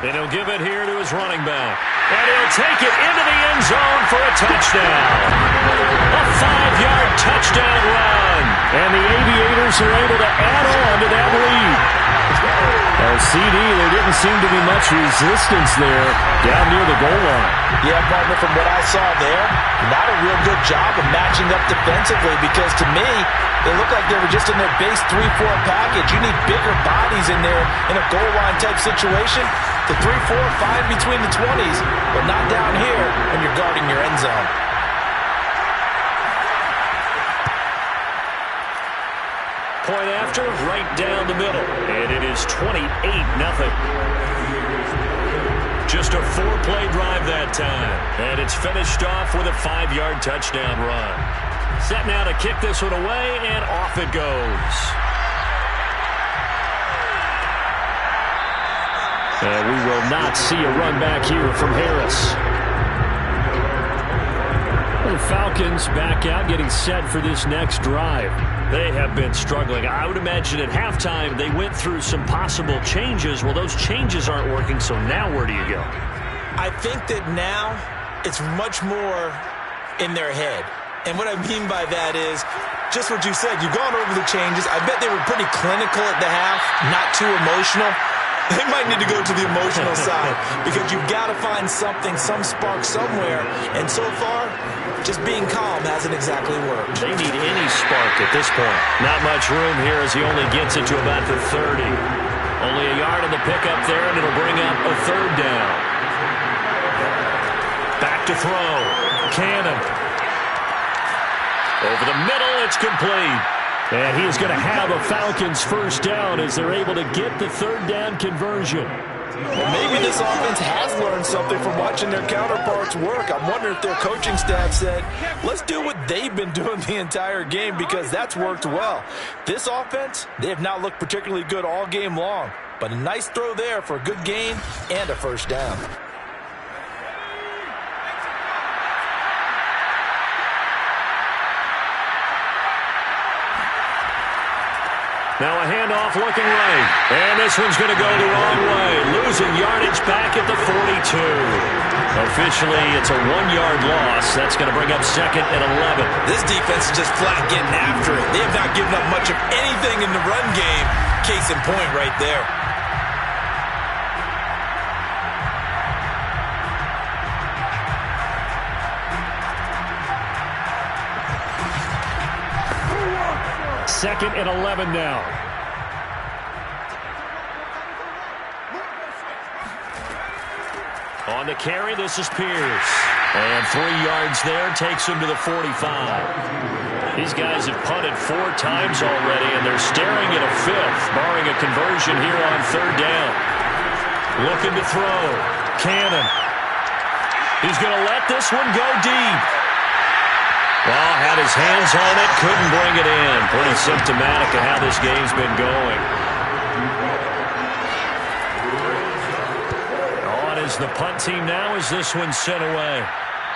Speaker 4: And he'll give it here to his running back. And he'll take it into the end zone for a touchdown. A 5-yard touchdown run. And the Aviators are able to add on to that lead. CD, there didn't seem to be much resistance there down near the goal line.
Speaker 3: Yeah, partner, from what I saw there, not a real good job of matching up defensively, because to me, they look like they were just in their base 3-4 package. You need bigger bodies in there in a goal line type situation. The 3-4-5 between the 20s, but not down here when you're guarding your end zone.
Speaker 4: Point after, right down the middle. And it is 28-0. Just a 4-play drive that time. And it's finished off with a 5-yard touchdown run. Set now to kick this one away, and off it goes. And we will not see a run back here from Harris. Well, the Falcons back out, getting set for this next drive.
Speaker 1: They have been struggling. I would imagine at halftime they went through some possible changes. Well, those changes aren't working, so now where do you go?
Speaker 2: I think that now it's much more in their head. And what I mean by that is just what you said. You've gone over the changes. I bet they were pretty clinical at the half, not too emotional. They might need to go to the emotional side because you've got to find something, some spark somewhere. And so far, just being calm hasn't exactly worked.
Speaker 1: They need any spark at this point. Not much room here as he only gets it to about the 30. Only a yard on the pickup there, and it'll bring up a third down. Back to throw. Cannon. Over the middle, it's complete.
Speaker 4: And he is going to have a Falcons first down as they're able to get the third down conversion.
Speaker 3: Well, maybe this offense has learned something from watching their counterparts work. I'm wondering if their coaching staff said, let's do what they've been doing the entire game because that's worked well. This offense, they have not looked particularly good all game long, but a nice throw there for a good gain and a first down.
Speaker 1: Now a handoff looking right. And this one's going to go the wrong way. Losing yardage back at the 42. Officially, it's a 1-yard loss. That's going to bring up second and 11.
Speaker 2: This defense is just flat getting after it. They have not given up much of anything in the run game. Case in point right there.
Speaker 4: Second and 11 now.
Speaker 1: On the carry, this is Pierce. And 3 yards there takes him to the 45. These guys have punted 4 times already, and they're staring at a 5th, barring a conversion here on third down. Looking to throw. Cannon. He's going to let this one go deep. Well, had his hands on it, couldn't bring it in. Pretty symptomatic of how this game's been going. On is the punt team now as this one's sent away.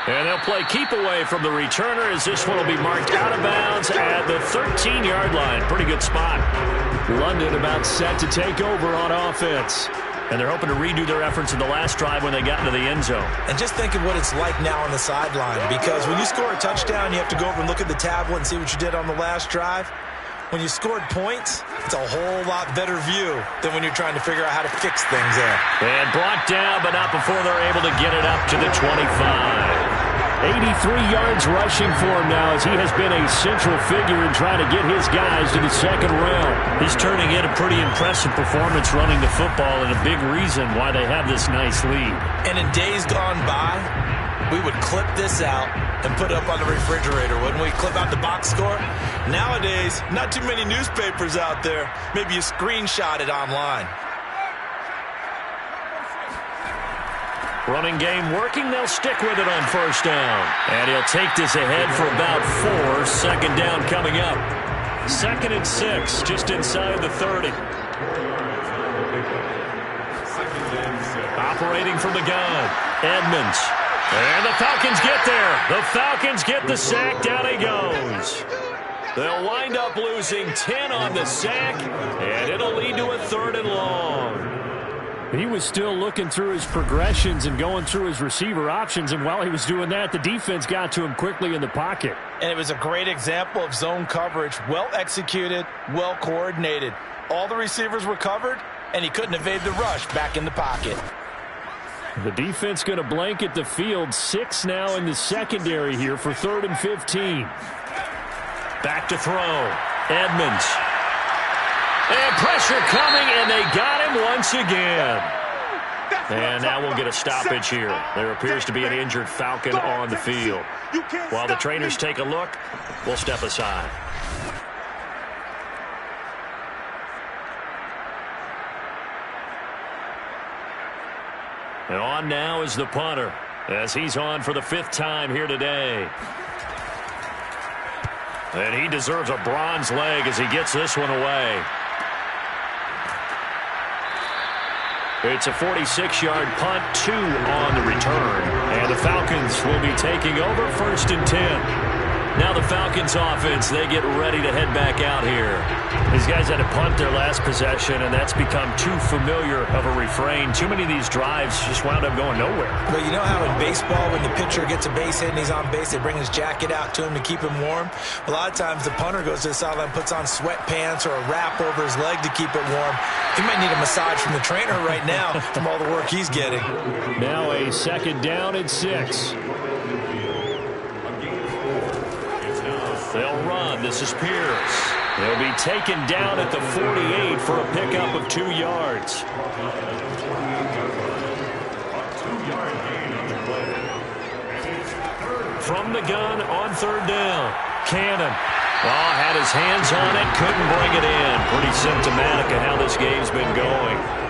Speaker 1: And they'll play keep away from the returner as this one will be marked out of bounds at the 13-yard line. Pretty good spot.
Speaker 4: London about set to take over on offense.
Speaker 1: And they're hoping to redo their efforts in the last drive when they got into the end zone.
Speaker 2: And just think of what it's like now on the sideline, because when you score a touchdown, you have to go over and look at the tablet and see what you did on the last drive. When you scored points, it's a whole lot better view than when you're trying to figure out how to fix things there.
Speaker 1: And brought down, but not before they're able to get it up to the 25.
Speaker 4: 83 yards rushing for him now as he has been a central figure in trying to get his guys to the second round.
Speaker 1: He's turning in a pretty impressive performance running the football and a big reason why they have this nice lead.
Speaker 2: And in days gone by, we would clip this out and put it up on the refrigerator, wouldn't we? Clip out the box score. Nowadays, not too many newspapers out there. Maybe you screenshot it online.
Speaker 1: Running game working. They'll stick with it on first down. And he'll take this ahead for about 4. Second down coming up. 2nd and 6, just inside the 30. Operating from the gun. Edmonds. And the Falcons get there. The Falcons get the sack. Down he goes. They'll wind up losing 10 on the sack, and it'll lead to a 3rd and long.
Speaker 4: He was still looking through his progressions and going through his receiver options, and while he was doing that, the defense got to him quickly in the pocket.
Speaker 3: And it was a great example of zone coverage. Well executed, well coordinated. All the receivers were covered, and he couldn't evade the rush back in the pocket.
Speaker 4: The defense going to blanket the field. 6 now in the secondary here for 3rd and 15.
Speaker 1: Back to throw. Edmonds. And pressure coming, and they got him once again. And now we'll get a stoppage here. There appears to be an injured Falcon on the field. While the trainers take a look, we'll step aside. And on now is the punter, as he's on for the 5th time here today. And he deserves a bronze leg as he gets this one away. It's a 46-yard punt, 2 on the return. And the Falcons will be taking over 1st and 10. Now the Falcons offense, they get ready to head back out here. These guys had to punt their last possession, and that's become too familiar of a refrain. Too many of these drives just wound up going nowhere.
Speaker 3: Well, you know how in baseball, when the pitcher gets a base hit and he's on base, they bring his jacket out to him to keep him warm? A lot of times the punter goes to the sideline, puts on sweatpants or a wrap over his leg to keep it warm. He might need a massage from the trainer right now from all the work he's getting.
Speaker 1: Now a 2nd down and 6. They'll run. This is Pierce. They'll be taken down at the 48 for a pickup of 2 yards. From the gun on 3rd down. Cannon. Oh, had his hands on it. Couldn't bring it in. Pretty symptomatic of how this game's been going.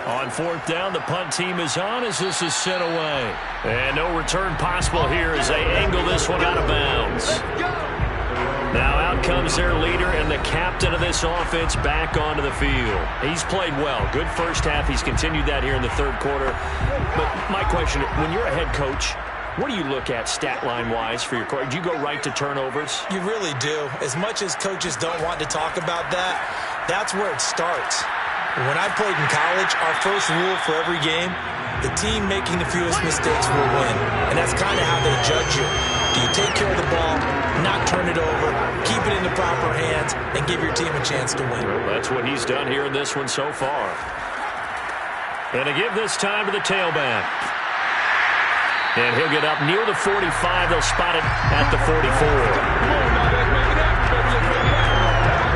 Speaker 1: On 4th down, the punt team is on as this is sent away. And no return possible here as they angle this one out of bounds. Now out comes their leader and the captain of this offense back onto the field. He's played well. Good first half. He's continued that here in the 3rd quarter. But my question, when you're a head coach, what do you look at stat line-wise for your coach? Do you go right to turnovers?
Speaker 3: You really do. As much as coaches don't want to talk about that, that's where it starts. When I played in college, our first rule for every game, the team making the fewest mistakes will win. And that's kind of how they judge you. Do you take care of the ball, not turn it over, keep it in the proper hands, and give your team a chance to win?
Speaker 1: Well, that's what he's done here in this one so far. And to give this time to the tailback. And he'll get up near the 45. They'll spot it at the 44.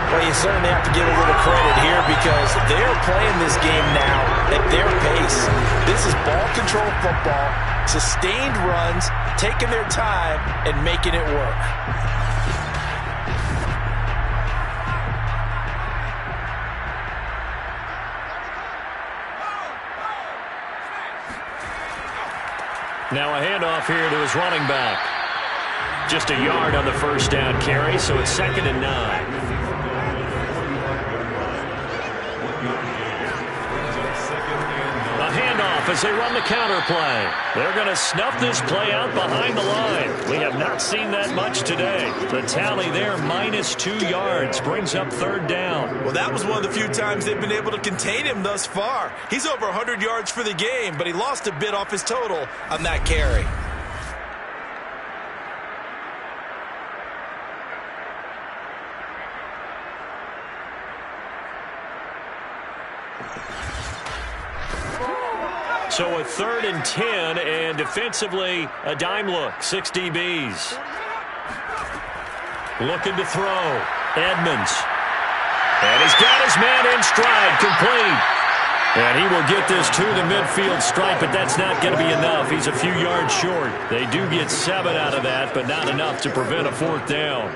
Speaker 3: Well, you certainly have to give a little credit here because they're playing this game now at their pace. This is ball control football, sustained runs, taking their time, and making it work.
Speaker 1: Now a handoff here to his running back. Just a yard on the 1st down carry, so it's 2nd and 9. As they run the counter play. They're going to snuff this play out behind the line. We have not seen that much today. The tally there, -2 yards, brings up 3rd down.
Speaker 3: Well, that was one of the few times they've been able to contain him thus far. He's over 100 yards for the game, but he lost a bit off his total on that carry.
Speaker 1: So a 3rd and 10, and defensively, a dime look, 6 DBs. Looking to throw. Edmonds. And he's got his man in stride, complete. And he will get this to the midfield stripe, but that's not going to be enough. He's a few yards short. They do get 7 out of that, but not enough to prevent a 4th down.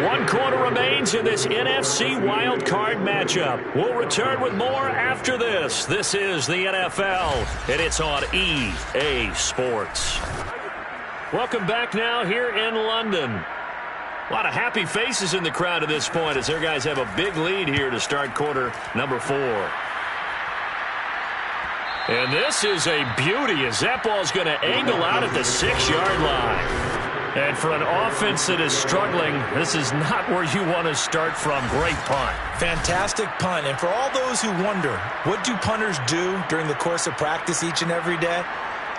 Speaker 1: One quarter remains in this NFC wildcard matchup. We'll return with more after this. This is the NFL, and it's on EA Sports. Welcome back now here in London. A lot of happy faces in the crowd at this point as their guys have a big lead here to start quarter number 4. And this is a beauty as that ball's going to angle out at the 6-yard line. And for an offense that is struggling, this is not where you want to start from. Great punt.
Speaker 3: Fantastic punt. And for all those who wonder, what do punters do during the course of practice each and every day?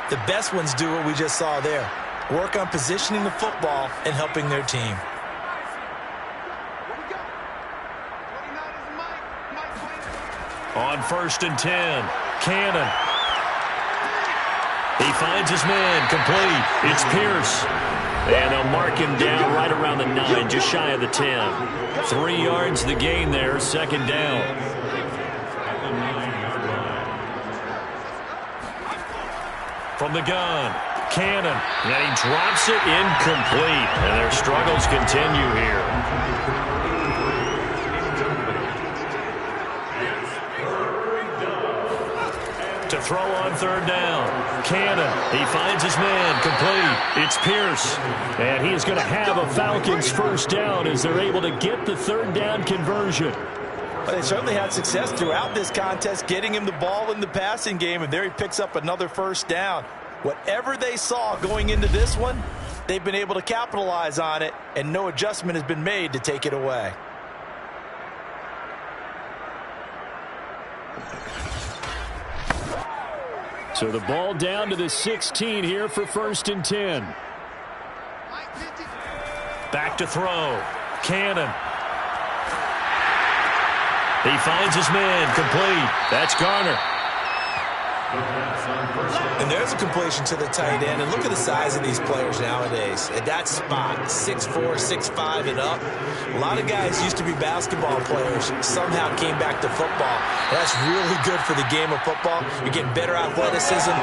Speaker 3: The best ones do what we just saw there. Work on positioning the football and helping their team.
Speaker 1: On 1st and 10, Cannon. He finds his man, complete. It's Pierce. And they'll mark him down right around the 9, just shy of the 10. 3 yards the gain there, 2nd down. From the gun, Cannon. And he drops it incomplete. And their struggles continue here. to throw on third down. Cannon, he finds his man, complete. It's Pierce. And he's going to have a Falcons first down as they're able to get the third down conversion.
Speaker 3: Well, they certainly had success throughout this contest, getting him the ball in the passing game, and there he picks up another first down. Whatever they saw going into this one, they've been able to capitalize on it, and no adjustment has been made to take it away.
Speaker 1: So the ball down to the 16 here for 1st and 10. Back to throw. Cannon. He finds his man, complete. That's Garner.
Speaker 2: And there's a completion to the tight end. And look at the size of these players nowadays. At that spot, 6'4", 6'5", and up. A lot of guys used to be basketball players, somehow came back to football. That's really good for the game of football. You're getting better athleticism,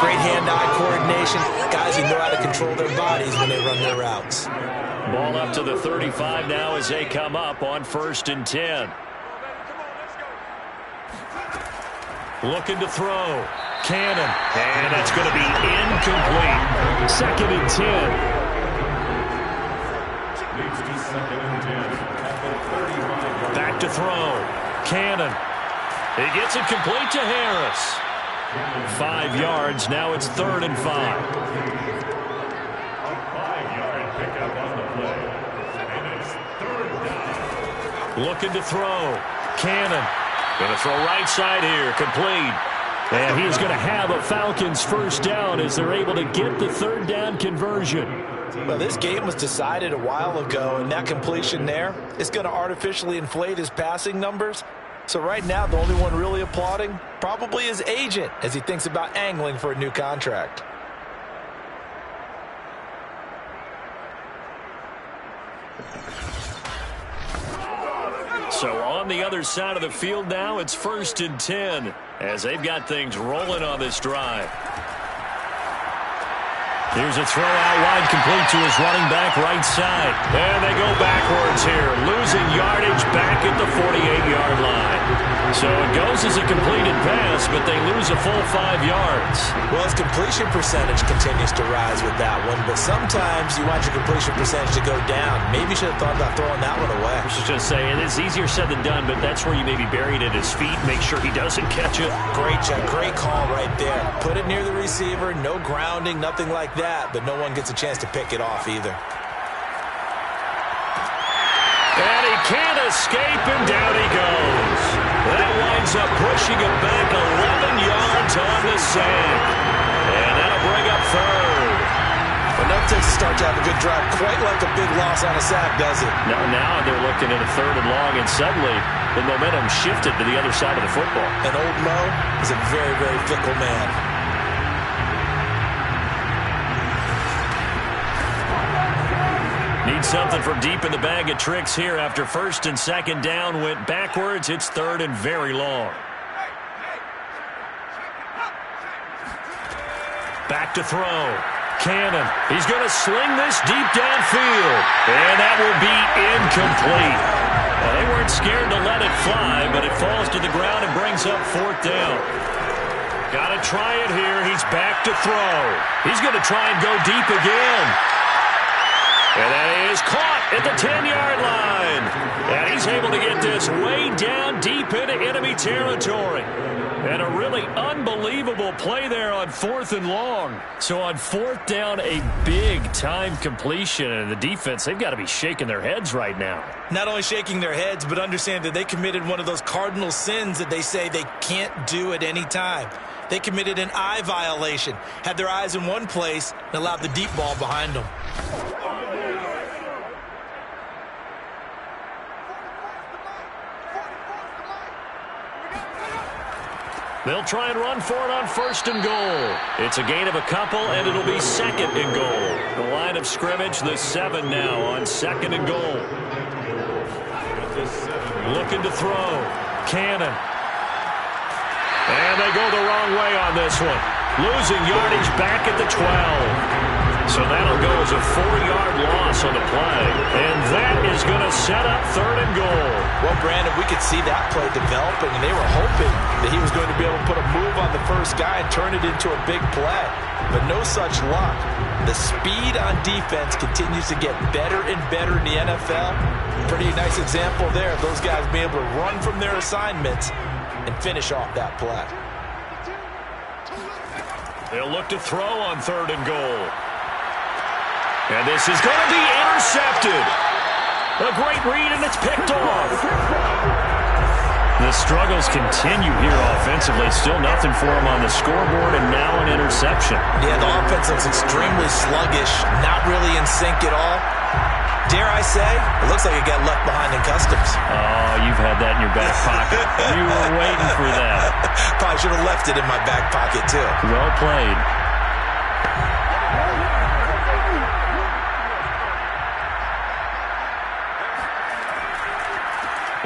Speaker 2: great hand-eye coordination, guys who know how to control their bodies when they run their routes.
Speaker 1: Ball up to the 35 now as they come up on 1st and 10. Looking to throw. Cannon. And that's going to be incomplete. 2nd and 10.
Speaker 5: Leads to 2nd and 10 at the 35.
Speaker 1: Back to throw. Cannon. He gets it complete to Harris. 5 yards. Now it's 3rd and 5.
Speaker 5: A 5-yard pickup on the play. And it's 3rd down.
Speaker 1: Looking to throw. Cannon. Going to throw right side here. Complete. And he's going to have a Falcons first down as they're able to get the third down conversion.
Speaker 3: Well, this game was decided a while ago, and that completion there is going to artificially inflate his passing numbers. So right now, the only one really applauding probably his agent as he thinks about angling for a new contract.
Speaker 1: So on the other side of the field now, it's 1st and 10 as they've got things rolling on this drive. Here's a throw out wide, complete to his running back right side. And they go backwards here, losing yardage back at the 48-yard line. So it goes as a completed pass, but they lose a full 5 yards.
Speaker 2: Well, his completion percentage continues to rise with that one, but sometimes you want your completion percentage to go down. Maybe you should have thought about throwing that one away.
Speaker 1: I was just saying, it's easier said than done, but that's where you maybe bury it at his feet, make sure he doesn't catch it.
Speaker 2: Great check, great call right there. Put it near the receiver, no grounding, nothing like that, but no one gets a chance to pick it off either.
Speaker 1: And he can't escape, and down he goes. That winds up pushing him back 11 yards on the sack. And that'll bring up 3rd.
Speaker 3: Enough to start to have a good drive, quite like a big loss on a sack, does it?
Speaker 1: Now they're looking at a 3rd and long, and suddenly the momentum shifted to the other side of the football.
Speaker 2: And old Mo is a very, very fickle man.
Speaker 1: Need something from deep in the bag of tricks here after 1st and 2nd down went backwards. It's 3rd and very long. Back to throw. Cannon. He's going to sling this deep downfield. And that will be incomplete. Well, they weren't scared to let it fly, but it falls to the ground and brings up 4th down. Got to try it here. He's back to throw. He's going to try and go deep again. And that is caught at the 10-yard line. And he's able to get this way down deep into enemy territory. And a really unbelievable play there on 4th and long. So on 4th down, a big-time completion. And the defense, they've got to be shaking their heads right now.
Speaker 3: Not only shaking their heads, but understand that they committed one of those cardinal sins that they say they can't do at any time. They committed an eye violation, had their eyes in one place, and allowed the deep ball behind them.
Speaker 1: They'll try and run for it on 1st and goal. It's a gain of a couple, and it'll be 2nd and goal. The line of scrimmage, the 7 now on 2nd and goal. Looking to throw. Cannon. And they go the wrong way on this one. Losing yardage back at the 12. So that'll go
Speaker 4: was a 4-yard loss on the play. And that is going to set up 3rd and goal.
Speaker 3: Well, Brandon, we could see that play developing, and they were hoping that he was going to be able to put a move on the first guy and turn it into a big play. But no such luck. The speed on defense continues to get better and better in the NFL. Pretty nice example there of those guys being able to run from their assignments and finish off that play.
Speaker 4: They'll look to throw on 3rd and goal. And this is going to be intercepted. A great read, and it's picked off. The struggles continue here offensively. Still nothing for him on the scoreboard, and now an interception.
Speaker 3: Yeah, the offense looks extremely sluggish, not really in sync at all. Dare I say, it looks like it got left behind in customs.
Speaker 4: Oh, you've had that in your back pocket. You were waiting for that.
Speaker 3: Probably should have left it in my back pocket, too.
Speaker 4: Well played.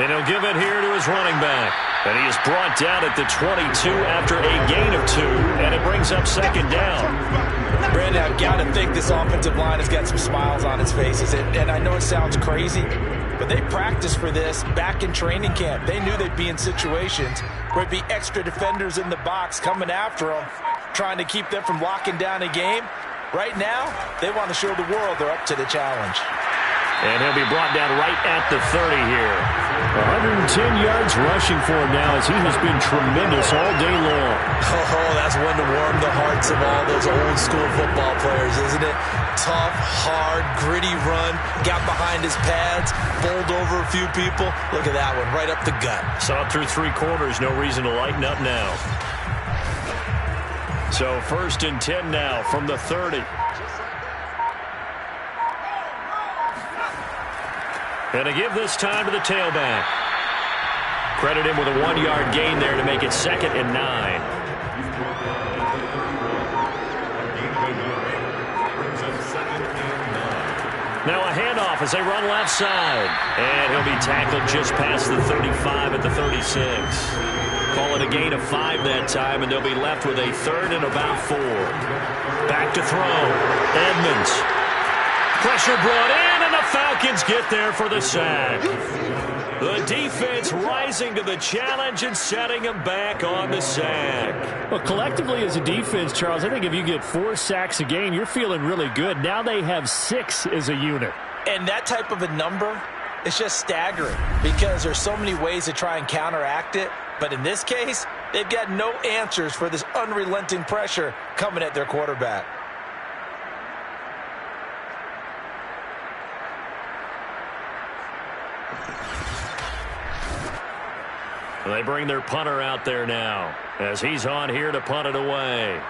Speaker 4: And he'll give it here to his running back. And he is brought down at the 22 after a gain of 2, and it brings up 2nd down.
Speaker 3: Brandon, I've got to think this offensive line has got some smiles on its faces. And I know it sounds crazy, but they practiced for this back in training camp. They knew they'd be in situations where there'd be extra defenders in the box coming after them, trying to keep them from locking down a game. Right now, they want to show the world they're up to the challenge.
Speaker 4: And he'll be brought down right at the 30 here. 110 yards rushing for him now as he has been tremendous all day long.
Speaker 3: Oh, that's one to warm the hearts of all those old-school football players, isn't it? Tough, hard, gritty run, got behind his pads, bowled over a few people. Look at that one, right up the gut.
Speaker 4: Saw it through 3 quarters, no reason to lighten up now. So 1st and 10 now from the 30. And to give this time to the tailback. Credit him with a 1-yard gain there to make it 2nd and 9. Now a handoff as they run left side. And he'll be tackled just past the 35 at the 36. Call it a gain of 5 that time, and they'll be left with a 3rd and about 4. Back to throw. Edmonds. Pressure brought in, and the Falcons get there for the sack. The defense rising to the challenge and setting them back on the sack.
Speaker 1: Well, collectively as a defense, Charles, I think if you get 4 sacks a game, you're feeling really good. Now they have 6 as a unit.
Speaker 3: And that type of a number is just staggering because there's so many ways to try and counteract it. But in this case, they've got no answers for this unrelenting pressure coming at their quarterback.
Speaker 4: They bring their punter out there now as he's on here to punt it away.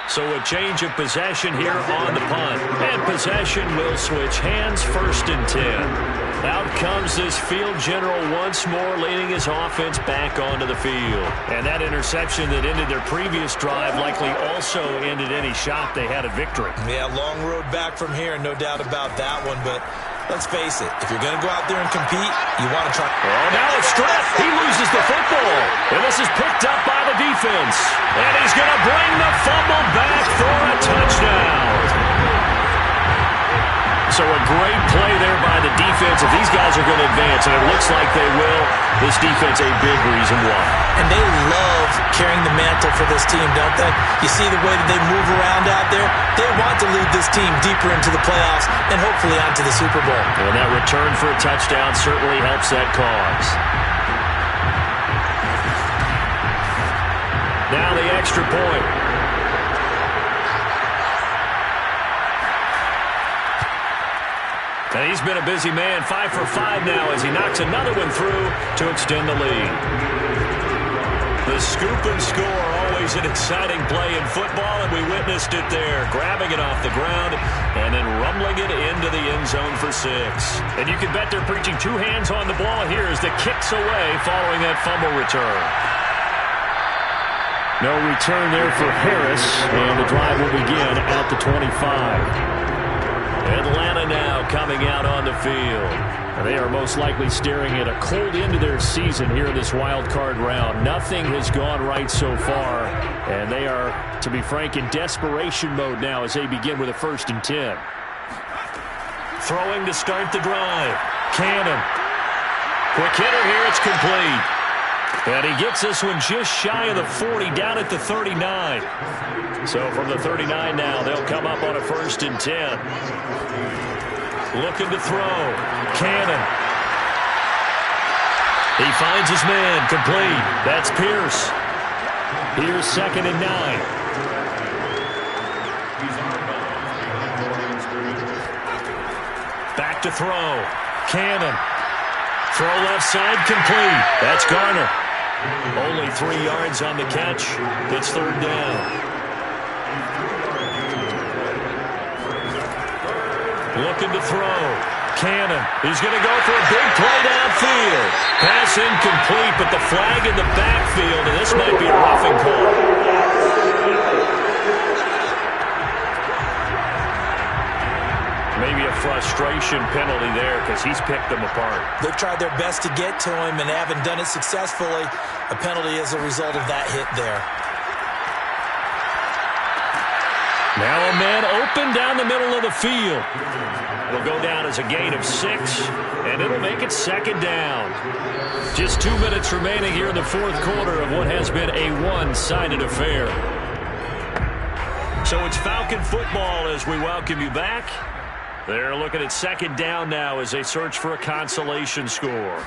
Speaker 4: So a change of possession here on the punt. And possession will switch hands, 1st and 10. Out comes this field general once more, leading his offense back onto the field. And that interception that ended their previous drive likely also ended any shot they had at victory.
Speaker 3: Yeah, long road back from here, no doubt about that one. But let's face it, if you're going to go out there and compete, you want to try.
Speaker 4: Oh, now it's stripped. He loses the football. And this is picked up by the defense. And he's going to bring the fumble back for a touchdown. So a great play there by the defense. If these guys are going to advance, and it looks like they will, this defense a big reason why.
Speaker 3: And they love carrying the mantle for this team, don't they? You see the way that they move around out there? They want to lead this team deeper into the playoffs and hopefully onto the Super Bowl.
Speaker 4: And that return for a touchdown certainly helps that cause. Now the extra point. And he's been a busy man, 5 for 5 now as he knocks another one through to extend the lead. The scoop and score, always an exciting play in football, and we witnessed it there, grabbing it off the ground and then rumbling it into the end zone for 6. And you can bet they're preaching 2 hands on the ball here as the kick's away following that fumble return.
Speaker 1: No return there for Harris, and the drive will begin at the 25. Atlanta now coming out on the field. They are most likely staring at a cold end to their season here in this wild card round. Nothing has gone right so far, and they are, to be frank, in desperation mode now as they begin with a 1st and 10. Throwing to start the drive. Cannon. Quick hitter here. It's complete. And he gets this one just shy of the 40, down at the 39. So from the 39 now, they'll come up on a 1st and 10. Looking to throw. Cannon. He finds his man. Complete. That's Pierce. Here's 2nd and 9. Back to throw. Cannon. Throw left side. Complete. That's Garner. Only 3 yards on the catch. It's 3rd down. Looking to throw. Cannon. He's going to go for a big play downfield. Pass incomplete, but the flag in the backfield, and this might be a roughing call. Maybe a frustration penalty there because he's picked them apart.
Speaker 2: They've tried their best to get to him and haven't done it successfully. A penalty as a result of that hit there.
Speaker 1: Now a man open down the middle of the field. It'll go down as a gain of 6, and it'll make it 2nd down. Just 2 minutes remaining here in the 4th quarter of what has been a one-sided affair. So it's Falcon football as we welcome you back. They're looking at 2nd down now as they search for a consolation score.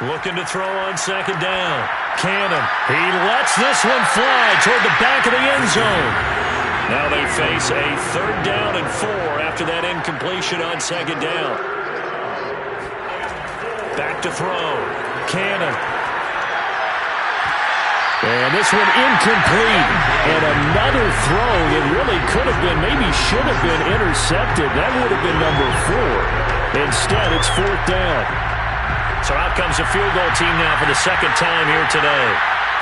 Speaker 1: Looking to throw on 2nd down. Cannon. He lets this one fly toward the back of the end zone. Now they face a 3rd down and 4 after that incompletion on 2nd down. Back to throw. Cannon. And this one incomplete. And another throw that really could have been, maybe should have been intercepted. That would have been number 4. Instead, it's 4th down. So out comes a field goal team now for the 2nd time here today.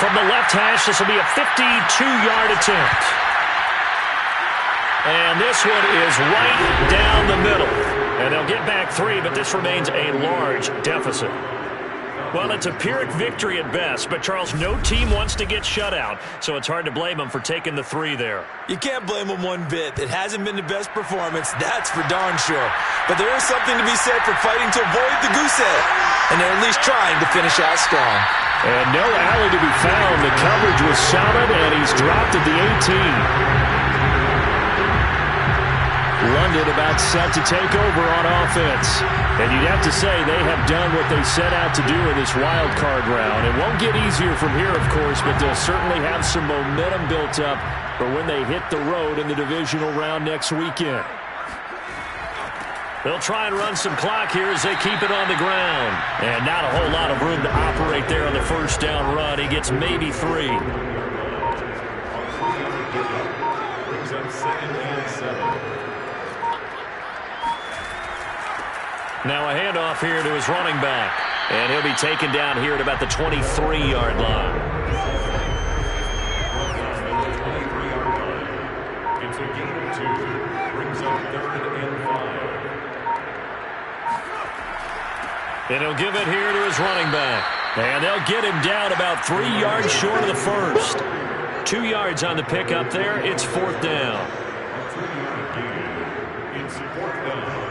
Speaker 1: From the left hash, this will be a 52-yard attempt. And this one is right down the middle. And they'll get back 3, but this remains a large deficit. Well, it's a Pyrrhic victory at best, but, Charles, no team wants to get shut out, so it's hard to blame them for taking the 3 there.
Speaker 2: You can't blame them one bit. It hasn't been the best performance, that's for darn sure. But there is something to be said for fighting to avoid the goose egg, and they're at least trying to finish out strong.
Speaker 1: And no alley to be found. The coverage was solid, and he's dropped at the 18. London about set to take over on offense. And you'd have to say they have done what they set out to do in this wild card round. It won't get easier from here, of course, but they'll certainly have some momentum built up for when they hit the road in the divisional round next weekend. They'll try and run some clock here as they keep it on the ground. And not a whole lot of room to operate there on the 1st down run. He gets maybe 3.
Speaker 5: Brings up 2nd and 7.
Speaker 1: Now a handoff here to his running back. And he'll be taken down here at about the 23-yard line.
Speaker 5: It's a gain of 2. Brings up 3rd and 5.
Speaker 1: And he'll give it here to his running back. And they'll get him down about 3 yards short of the 1st. 2 yards on the pickup there. It's 4th down.
Speaker 5: A 3-yard gain. It's 4th down.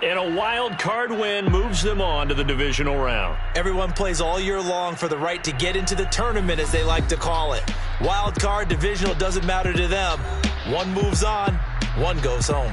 Speaker 1: And a wild card win moves them on to the divisional round.
Speaker 2: Everyone plays all year long for the right to get into the tournament, as they like to call it. Wild card, divisional, doesn't matter to them. One moves on, one goes home.